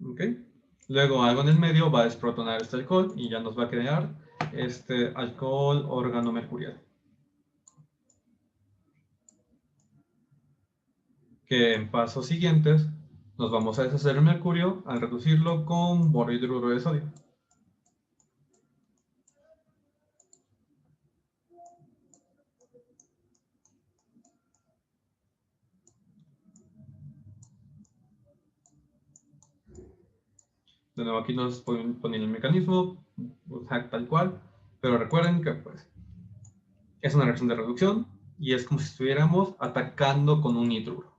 ¿Ok? Luego algo en el medio va a desprotonar este alcohol y ya nos va a crear este alcohol organomercurial. Que en pasos siguientes nos vamos a deshacer el mercurio al reducirlo con borhidruro de sodio. De nuevo aquí nos ponen el mecanismo, tal cual, pero recuerden que pues, es una reacción de reducción y es como si estuviéramos atacando con un hidruro.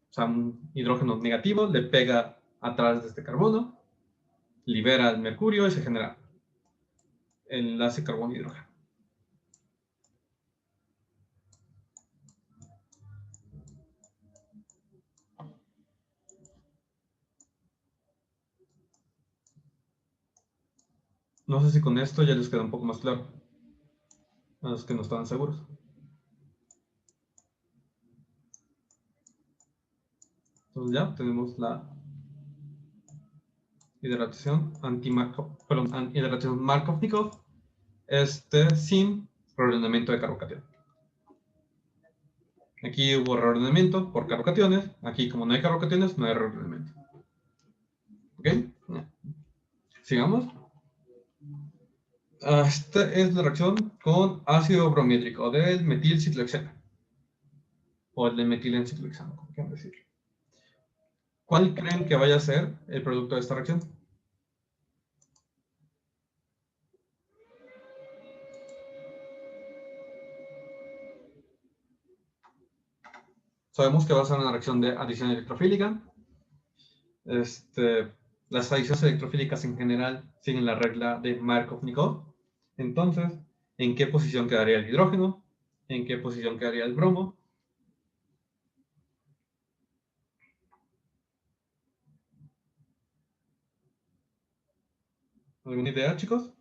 O sea, un hidrógeno negativo le pega atrás de este carbono, libera el mercurio y se genera el enlace carbono-hidrógeno. No sé si con esto ya les queda un poco más claro a los que no estaban seguros. Entonces ya tenemos la hidratación hidratación Markov-Nikov sin reordenamiento de carbocatión. Aquí hubo reordenamiento por carbocationes. Aquí, como no hay carbocationes, no hay reordenamiento. ¿Ok? Sigamos. Esta es la reacción con ácido bromídrico del metilciclohexano. O el de metilenciclohexano, como quieran decirlo. ¿Cuál creen que vaya a ser el producto de esta reacción? Sabemos que va a ser una reacción de adición electrofílica. Las adiciones electrofílicas en general siguen la regla de Markov-Nikov. Entonces, ¿en qué posición quedaría el hidrógeno? ¿En qué posición quedaría el bromo? ¿Alguna idea, chicos?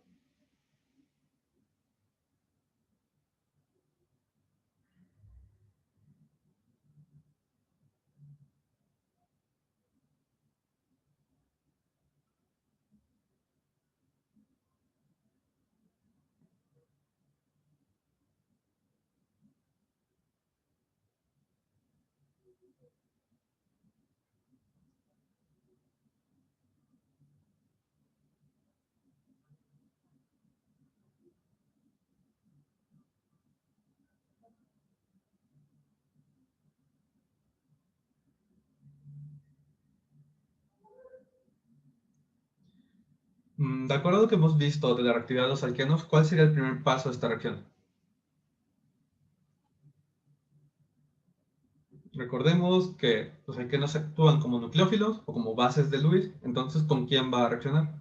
De acuerdo a lo que hemos visto de la reactividad de los alquenos, ¿cuál sería el primer paso de esta reacción? Recordemos que los alquenos actúan como nucleófilos o como bases de Lewis, entonces ¿con quién va a reaccionar?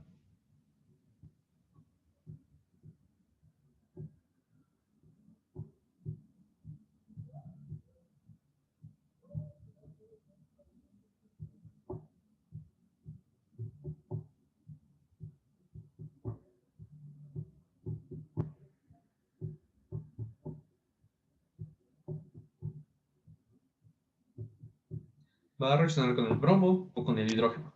Va a reaccionar con el bromo o con el hidrógeno.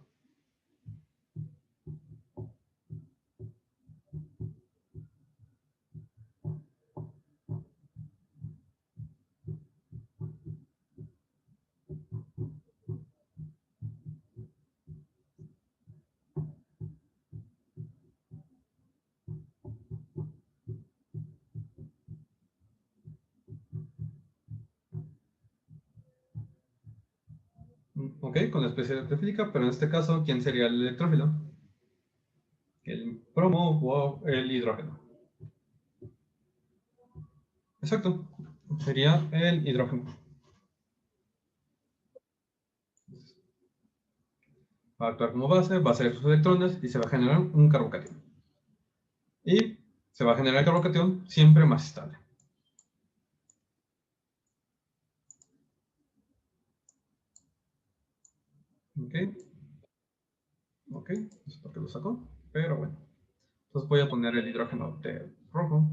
Ok, con la especie electrofílica, pero en este caso, ¿quién sería el electrófilo? El bromo o el hidrógeno. Exacto, sería el hidrógeno. Va a actuar como base, va a ser sus electrones y se va a generar un carbocatión. Y se va a generar el carbocatión siempre más estable. Ok, ok, no sé por qué lo sacó, pero bueno. Entonces voy a poner el hidrógeno de rojo.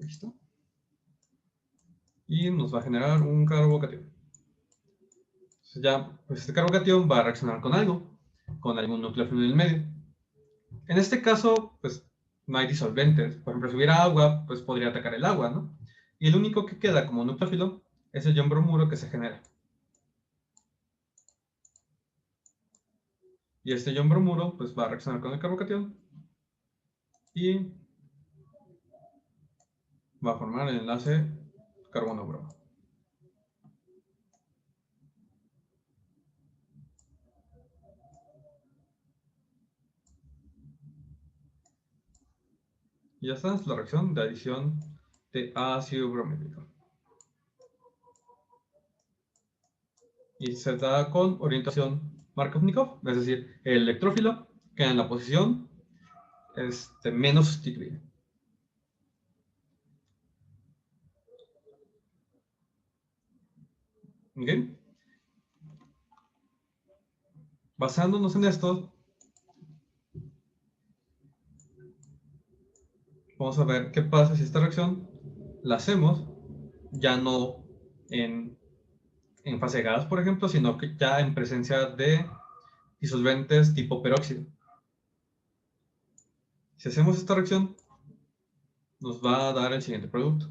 Listo. Y nos va a generar un carbocatión. Entonces ya, pues este carbocatión va a reaccionar con algo, con algún nucleófilo en el medio. En este caso, pues no hay disolventes. Por ejemplo, si hubiera agua, pues podría atacar el agua, ¿no? Y el único que queda como nucleófilo es el ion bromuro que se genera. Y este ion bromuro, pues va a reaccionar con el carbocatión y va a formar el enlace carbono-bromo. Y ya está, es la reacción de adición de ácido bromídico. Y se da con orientación Markovnikov, es decir, el electrófilo queda en la posición menos sustituida. ¿Okay? Basándonos en esto, vamos a ver qué pasa si esta reacción la hacemos ya no en fase de gas, por ejemplo, sino que ya en presencia de disolventes tipo peróxido. Si hacemos esta reacción, nos va a dar el siguiente producto.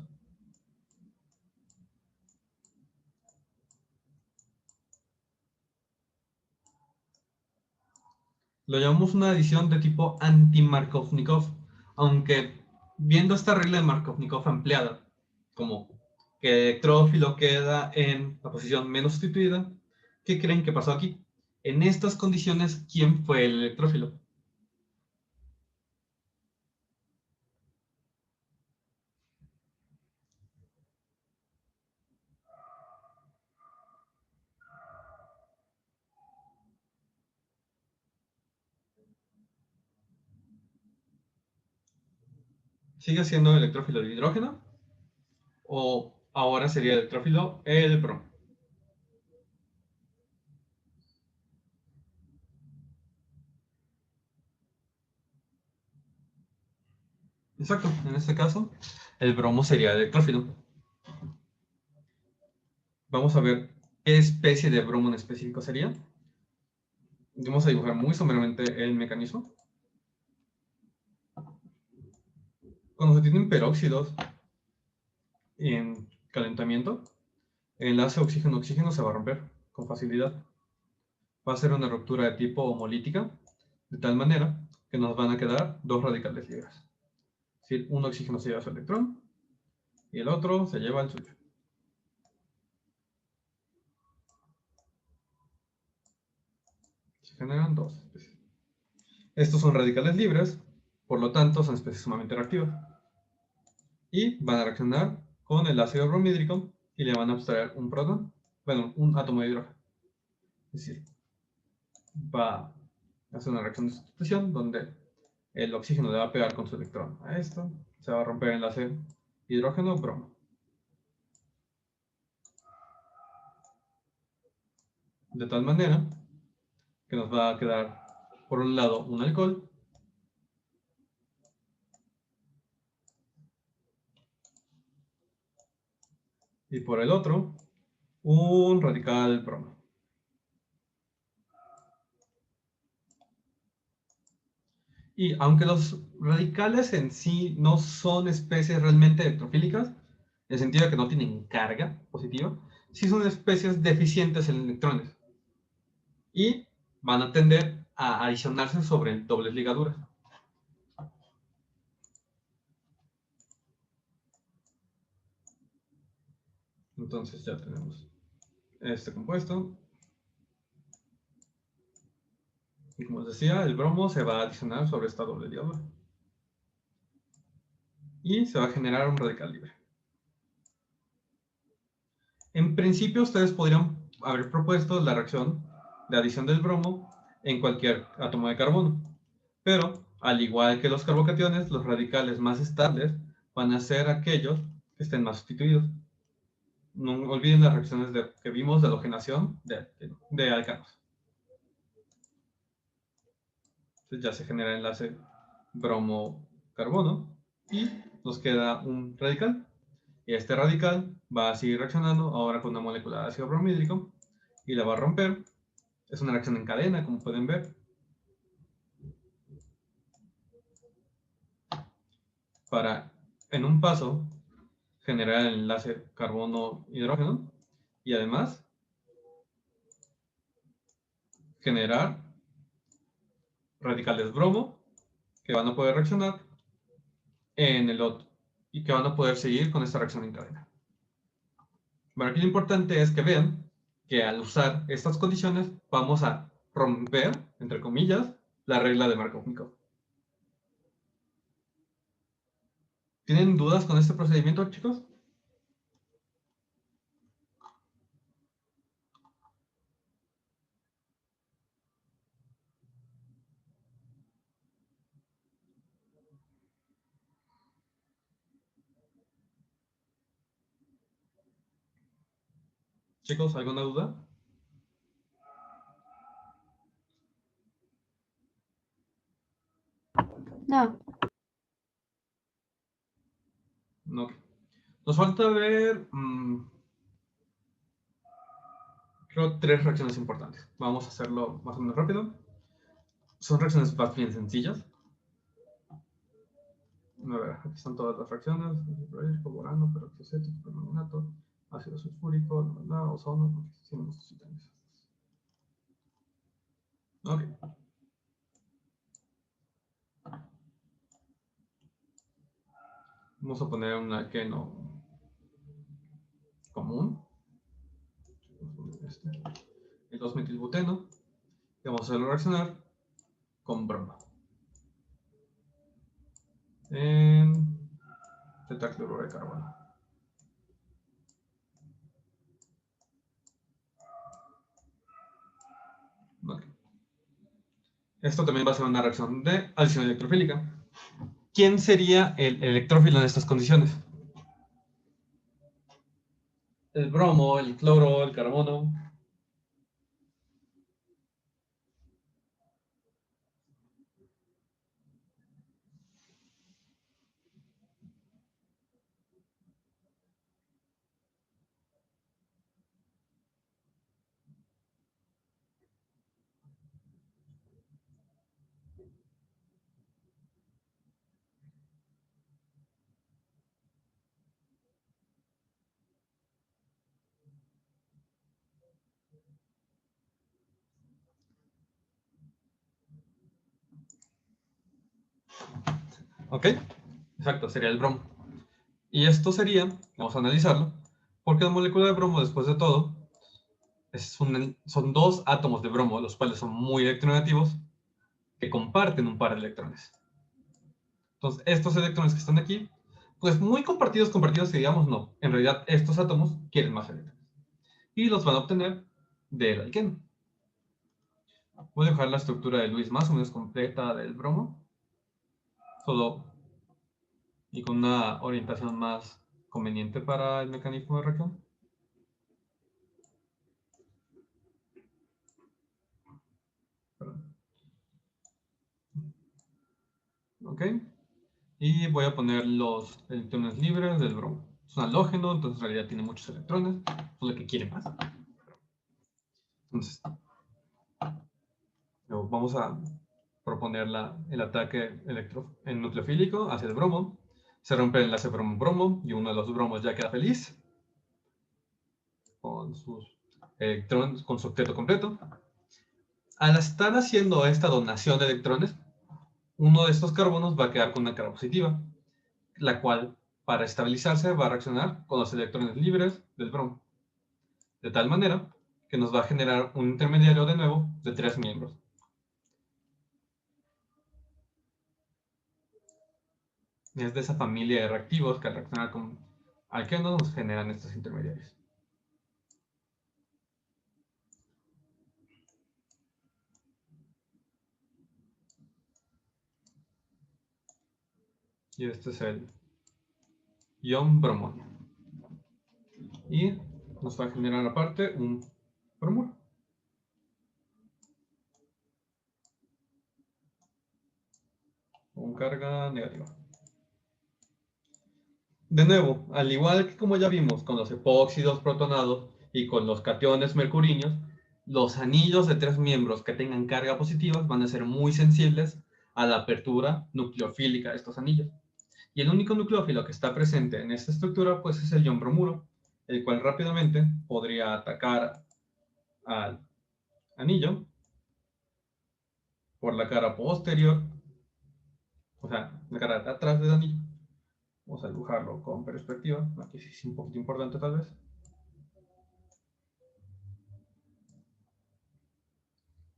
Lo llamamos una adición de tipo anti-Markovnikov, aunque viendo esta regla de Markovnikov ampliada, como que el electrófilo queda en la posición menos sustituida, ¿qué creen que pasó aquí? En estas condiciones, ¿quién fue el electrófilo? ¿Sigue siendo el electrófilo de hidrógeno? ¿O ahora sería el electrófilo el bromo? Exacto, en este caso, el bromo sería el electrófilo. Vamos a ver qué especie de bromo en específico sería. Vamos a dibujar muy someramente el mecanismo. Cuando se tienen peróxidos en calentamiento, el enlace oxígeno-oxígeno se va a romper con facilidad. Va a ser una ruptura de tipo homolítica, de tal manera que nos van a quedar dos radicales libres. Es decir, un oxígeno se lleva su electrón y el otro se lleva el suyo. Se generan dos especies. Estos son radicales libres, por lo tanto son especies sumamente reactivas. Y van a reaccionar con el ácido bromhídrico y le van a abstraer un protón, bueno, un átomo de hidrógeno. Es decir, va a hacer una reacción de sustitución donde el oxígeno le va a pegar con su electrón a esto, se va a romper el enlace hidrógeno-bromo. De tal manera que nos va a quedar, por un lado, un alcohol, y por el otro, un radical bromo. Y aunque los radicales en sí no son especies realmente electrofílicas, en el sentido de que no tienen carga positiva, sí son especies deficientes en electrones. Y van a tender a adicionarse sobre dobles ligaduras. Entonces ya tenemos este compuesto. Y como les decía, el bromo se va a adicionar sobre esta doble ligadura. Y se va a generar un radical libre. En principio, ustedes podrían haber propuesto la reacción de adición del bromo en cualquier átomo de carbono. Pero, al igual que los carbocationes, los radicales más estables van a ser aquellos que estén más sustituidos. No olviden las reacciones que vimos de halogenación de alcanos. Entonces ya se genera el enlace bromo-carbono y nos queda un radical. Y este radical va a seguir reaccionando ahora con una molécula de ácido bromhídrico y la va a romper. Es una reacción en cadena, como pueden ver. Para, en un paso, generar el enlace carbono-hidrógeno y además generar radicales bromo que van a poder reaccionar en el otro y que van a poder seguir con esta reacción en cadena. Bueno, aquí lo importante es que vean que al usar estas condiciones vamos a romper, entre comillas, la regla de Markov-Mikov. ¿Tienen dudas con este procedimiento, chicos? Chicos, ¿alguna duda? No. No. Nos falta ver, creo, 3 reacciones importantes. Vamos a hacerlo más o menos rápido. Son reacciones más bien sencillas. A ver, aquí están todas las reacciones: borano, peróxido acético, permanganato, ácido sulfúrico, ozono, porque sí no necesitan eso. Ok. Vamos a poner un alqueno común, el 2-metilbuteno, y vamos a hacerlo reaccionar con bromo en tetracloruro de carbono. Okay. Esto también va a ser una reacción de adición electrofílica. ¿Quién sería el electrófilo en estas condiciones? El bromo, el cloro, el carbono. ¿Ok? Exacto, sería el bromo. Y esto sería, vamos a analizarlo, porque la molécula de bromo, después de todo, son 2 átomos de bromo, los cuales son muy electronegativos, que comparten un par de electrones. Entonces, estos electrones que están aquí pues muy compartidos, que digamos no. En realidad estos átomos quieren más electrones. Y los van a obtener del alqueno. Voy a dejar la estructura de Lewis más o menos completa del bromo. Solo y con una orientación más conveniente para el mecanismo de reacción. Ok. Y voy a poner los electrones libres del bromo. Es un halógeno, entonces en realidad tiene muchos electrones, solo que quiere más. Entonces, vamos a proponer el ataque nucleofílico hacia el bromo. Se rompe el enlace bromo-bromo y uno de los bromos ya queda feliz con sus electrones, con su octeto completo. Al estar haciendo esta donación de electrones, uno de estos carbonos va a quedar con una carga positiva, la cual, para estabilizarse, va a reaccionar con los electrones libres del bromo, de tal manera que nos va a generar un intermediario de nuevo de 3 miembros. Es de esa familia de reactivos que al reaccionar con alquenos nos generan estos intermediarios. Y este es el ion bromonio. Y nos va a generar aparte un bromuro. Con carga negativa. De nuevo, al igual que como ya vimos con los epóxidos protonados y con los cationes mercurinos, los anillos de 3 miembros que tengan carga positiva van a ser muy sensibles a la apertura nucleofílica de estos anillos. Y el único nucleófilo que está presente en esta estructura pues es el ion bromuro, el cual rápidamente podría atacar al anillo por la cara posterior, o sea, la cara de atrás del anillo. Vamos a dibujarlo con perspectiva, aquí sí es un poquito importante tal vez.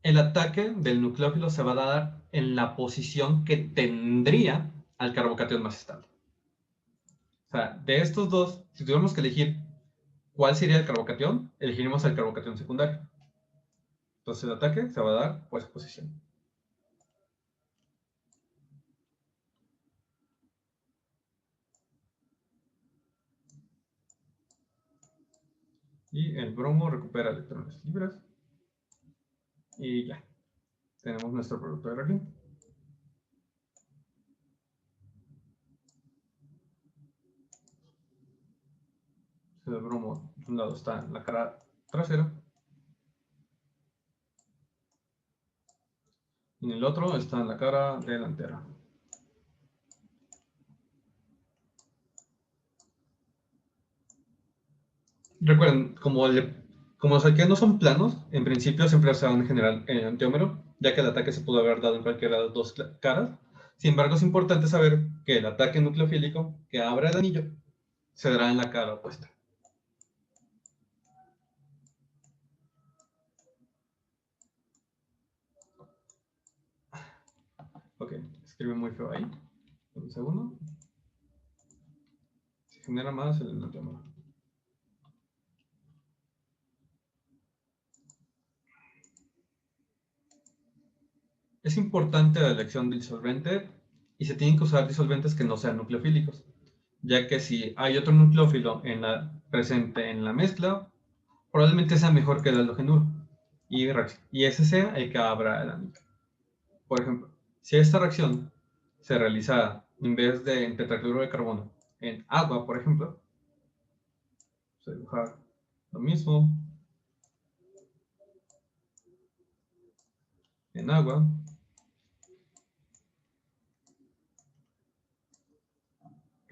El ataque del nucleófilo se va a dar en la posición que tendría al carbocatión más estable. O sea, de estos dos, si tuviéramos que elegir cuál sería el carbocatión, elegiríamos el carbocatión secundario. Entonces el ataque se va a dar por esa posición. Y el bromo recupera electrones libres. Y ya, tenemos nuestro producto de reacción. El bromo, de un lado está en la cara trasera. Y en el otro está en la cara delantera. Recuerden, como los alquenos son planos, en principio siempre se van a generar en antiómero, ya que el ataque se pudo haber dado en cualquiera de las dos caras. Sin embargo, es importante saber que el ataque nucleofílico que abre el anillo se dará en la cara opuesta. Ok, escribe muy feo ahí. Un segundo. Se genera más el antiómero. Es importante la elección del disolvente y se tienen que usar disolventes que no sean nucleofílicos, ya que si hay otro nucleófilo presente en la mezcla, probablemente sea mejor que el halogenuro y ese sea el que abra el anillo. Por ejemplo, si esta reacción se realizara en vez de en tetracloruro de carbono en agua, por ejemplo, vamos a dibujar lo mismo en agua.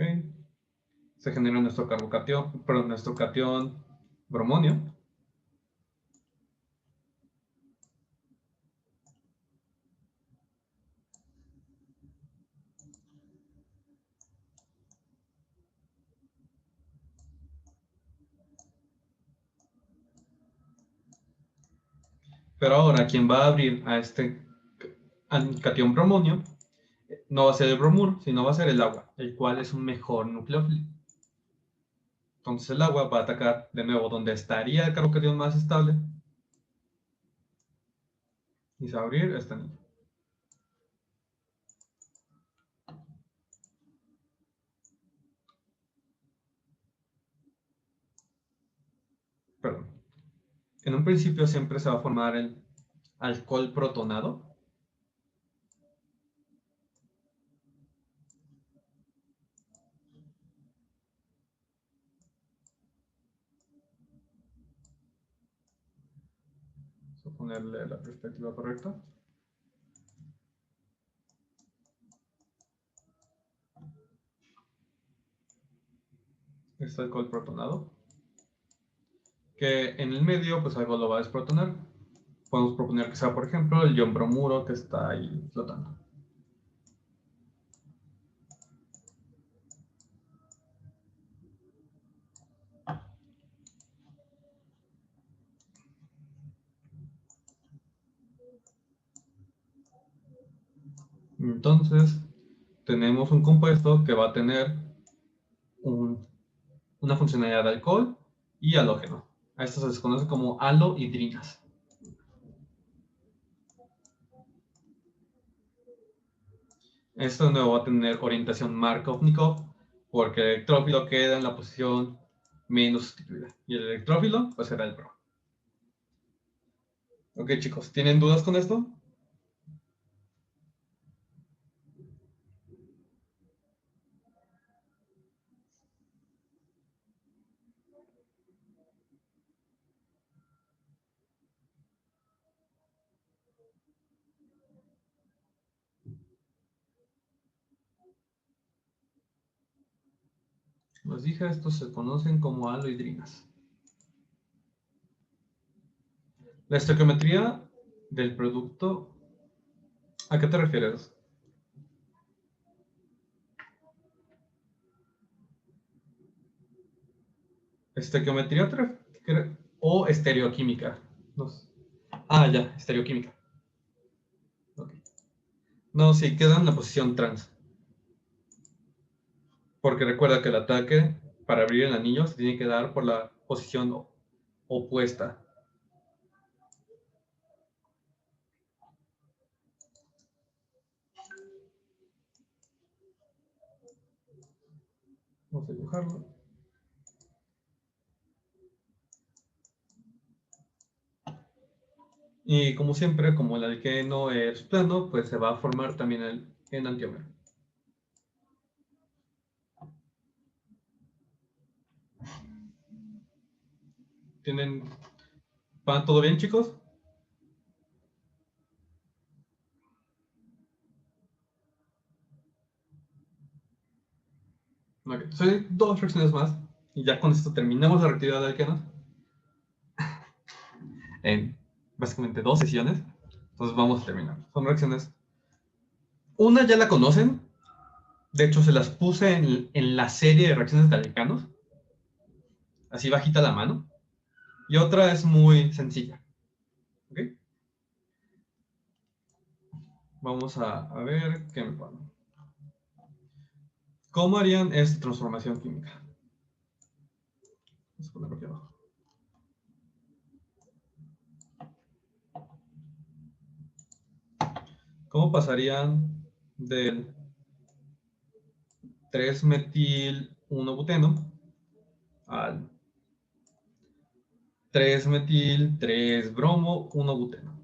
Okay. Se genera nuestro carbocatión, perdón, nuestro catión bromonio. Pero ahora quien va a abrir a este catión bromonio no va a ser el bromuro, sino va a ser el agua, el cual es un mejor nucleófilo. Entonces el agua va a atacar de nuevo donde estaría el carbocation más estable y se va a abrir este anillo. Perdón. En un principio siempre se va a formar el alcohol protonado. Vamos a ponerle la perspectiva correcta. Este alcohol protonado. Que en el medio, pues algo lo va a desprotonar. Podemos proponer que sea, por ejemplo, el ion bromuro que está ahí flotando. Entonces, tenemos un compuesto que va a tener una funcionalidad de alcohol y halógeno. A esto se les conoce como halohidrinas. Esto de nuevo va a tener orientación Markov-Nikov porque el electrófilo queda en la posición menos sustituida. Y el electrófilo, pues será el pro. Ok, chicos, ¿tienen dudas con esto? Les dije, estos se conocen como halohidrinas. La estequiometría del producto, ¿a qué te refieres? ¿Estequiometría o estereoquímica? No sé. Ah, ya, estereoquímica. Okay. No, sí, queda en la posición trans. Porque recuerda que el ataque para abrir el anillo se tiene que dar por la posición opuesta. Vamos a dibujarlo. Y como siempre, como el alqueno es plano, pues se va a formar también el enantiómero. ¿Va todo bien, chicos? Okay. Son 2 reacciones más. Y ya con esto terminamos la reactividad de alquenos. En básicamente 2 sesiones. Entonces vamos a terminar. Son reacciones. Una ya la conocen. De hecho, se las puse en la serie de reacciones de alcanos. Así bajita la mano. Y otra es muy sencilla. ¿Ok? Vamos a ver qué me ponen. ¿Cómo harían esta transformación química? Vamos a ponerlo aquí abajo. ¿Cómo pasarían del 3-metil-1-buteno al 3-metil-3-bromo-1-buteno?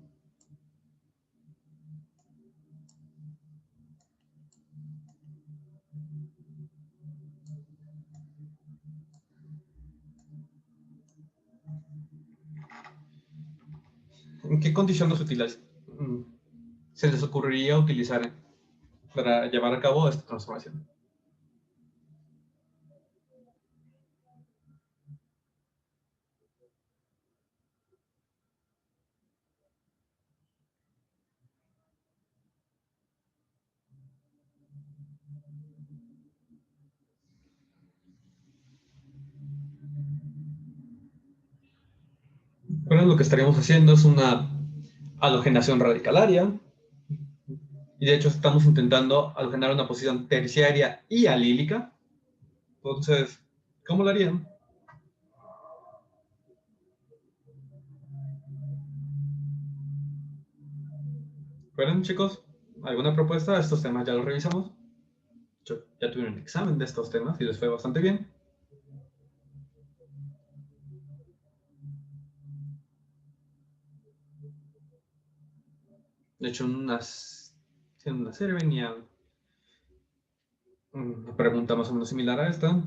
¿En qué condiciones útiles se les ocurriría utilizar para llevar a cabo esta transformación? Bueno, lo que estaríamos haciendo es una halogenación radicalaria. Y de hecho estamos intentando halogenar una posición terciaria y alílica. Entonces, ¿cómo lo harían? ¿Recuerden, chicos? ¿Alguna propuesta? Estos temas ya los revisamos. Yo ya tuve un examen de estos temas y les fue bastante bien. De hecho, en una serie venía una pregunta más o menos similar a esta.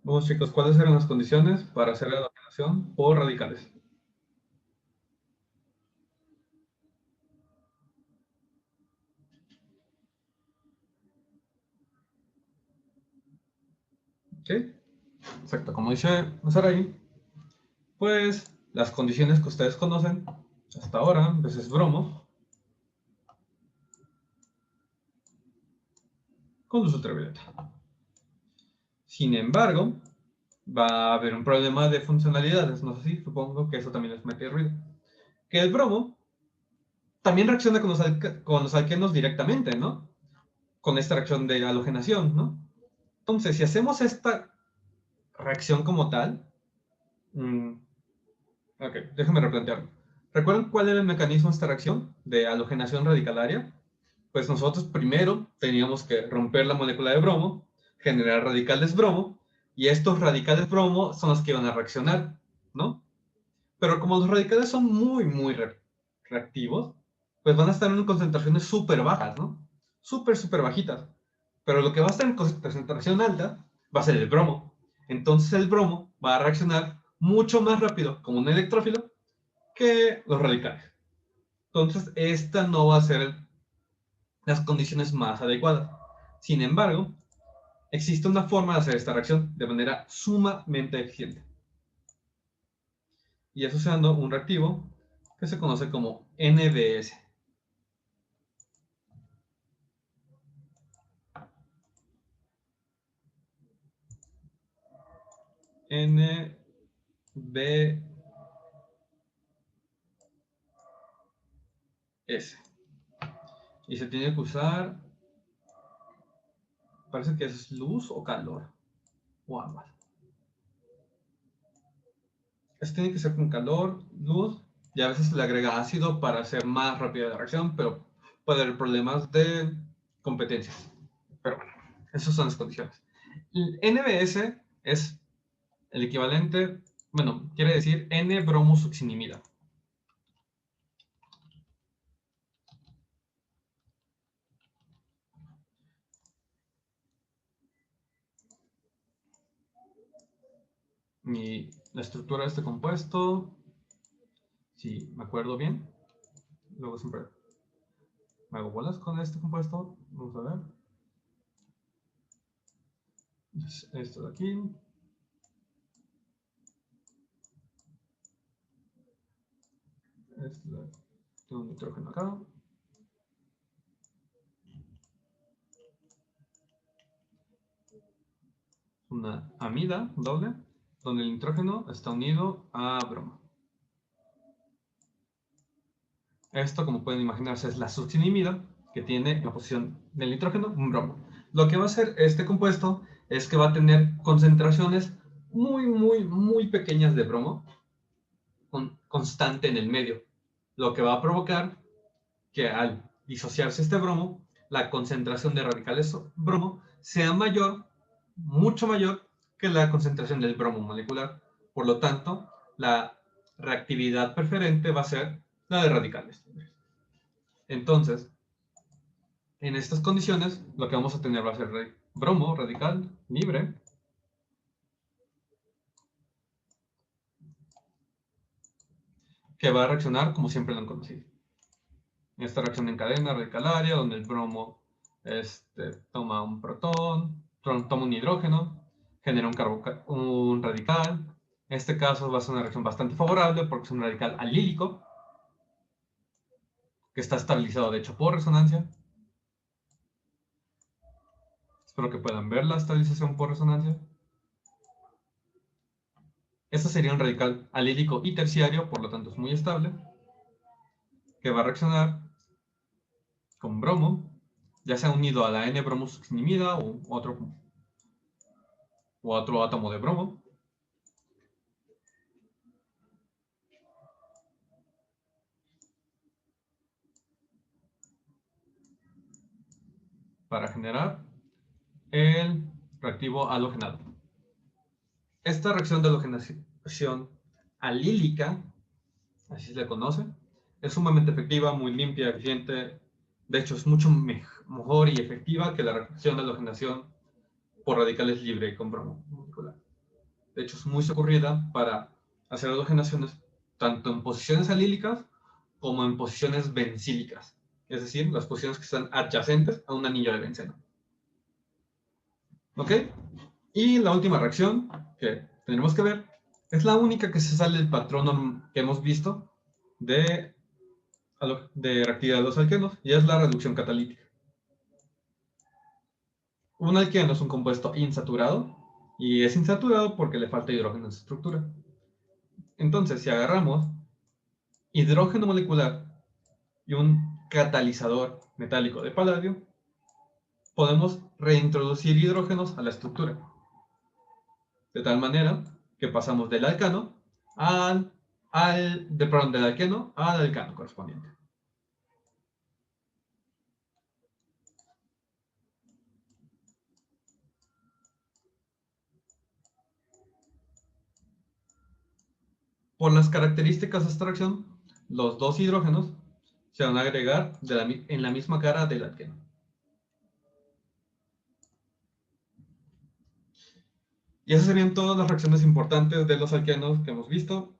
Vamos, chicos, ¿cuáles eran las condiciones para hacer la halogenación por radicales? ¿Ok? Exacto, como dice Sarai, pues las condiciones que ustedes conocen hasta ahora, pues es bromo con luz ultravioleta. Sin embargo, va a haber un problema de funcionalidades, no sé si, supongo que eso también les mete ruido. Que el bromo también reacciona con los alquenos directamente, ¿no? Con esta reacción de halogenación, ¿no? Entonces, si hacemos esta reacción como tal, ok, déjame replantearlo. ¿Recuerdan cuál era el mecanismo de esta reacción de halogenación radicalaria? Pues nosotros primero teníamos que romper la molécula de bromo, generar radicales bromo, y estos radicales bromo son los que iban a reaccionar, ¿no? Pero como los radicales son muy reactivos, pues van a estar en concentraciones súper bajas, ¿no? Súper bajitas. Pero lo que va a estar en concentración alta va a ser el bromo. Entonces el bromo va a reaccionar mucho más rápido como un electrófilo que los radicales. Entonces esta no va a ser las condiciones más adecuadas. Sin embargo, existe una forma de hacer esta reacción de manera sumamente eficiente. Y es usando un reactivo que se conoce como NBS. NBS. Y se tiene que usar, parece que es luz o calor, o ambas. Esto tiene que ser con calor, luz, y a veces se le agrega ácido para hacer más rápida la reacción, pero puede haber problemas de competencias. Pero bueno, esas son las condiciones. El NBS es el equivalente, bueno, quiere decir N-bromosuccinimida. Y la estructura de este compuesto, si me acuerdo bien, luego siempre me hago bolas con este compuesto. Vamos a ver. Esto de aquí. Tengo un nitrógeno acá. Una amida doble, donde el nitrógeno está unido a bromo. Esto, como pueden imaginarse, es la succinimida, que tiene en la posición del nitrógeno un bromo. Lo que va a hacer este compuesto es que va a tener concentraciones muy pequeñas de bromo constante en el medio, lo que va a provocar que al disociarse este bromo, la concentración de radicales bromo sea mayor, mucho mayor que la concentración del bromo molecular. Por lo tanto, la reactividad preferente va a ser la de radicales. Entonces, en estas condiciones, lo que vamos a tener va a ser bromo radical libre, que va a reaccionar como siempre lo han conocido. Esta reacción en cadena radicalaria, donde el bromo toma un protón, toma un hidrógeno, genera un radical. En este caso va a ser una reacción bastante favorable porque es un radical alílico, que está estabilizado de hecho por resonancia. Espero que puedan ver la estabilización por resonancia. Este sería un radical alílico y terciario, por lo tanto es muy estable, que va a reaccionar con bromo, ya sea unido a la N-bromosuccinimida u otro átomo de bromo, para generar el reactivo halogenado. Esta reacción de halogenación alílica, así se le conoce, es sumamente efectiva, muy limpia, eficiente. De hecho, es mucho mejor y efectiva que la reacción de halogenación por radicales libre con bromo molecular. De hecho, es muy socorrida para hacer halogenaciones tanto en posiciones alílicas como en posiciones bencílicas, es decir, las posiciones que están adyacentes a un anillo de benceno. ¿Ok? Y la última reacción que tenemos que ver es la única que se sale del patrón que hemos visto de reactividad de los alquenos, y es la reducción catalítica. Un alqueno es un compuesto insaturado, y es insaturado porque le falta hidrógeno en su estructura. Entonces, si agarramos hidrógeno molecular y un catalizador metálico de paladio, podemos reintroducir hidrógenos a la estructura. De tal manera que pasamos del alcano del alqueno al alcano correspondiente. Por las características de esta reacción, los dos hidrógenos se van a agregar en la misma cara del alqueno. Y esas serían todas las reacciones importantes de los alquenos que hemos visto.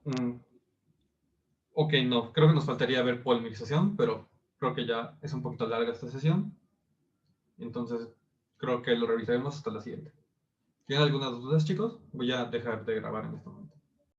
Ok, no, creo que nos faltaría ver polimerización, pero creo que ya es un poquito larga esta sesión. Entonces, creo que lo revisaremos hasta la siguiente. ¿Tienen algunas dudas, chicos? Voy a dejar de grabar en este momento.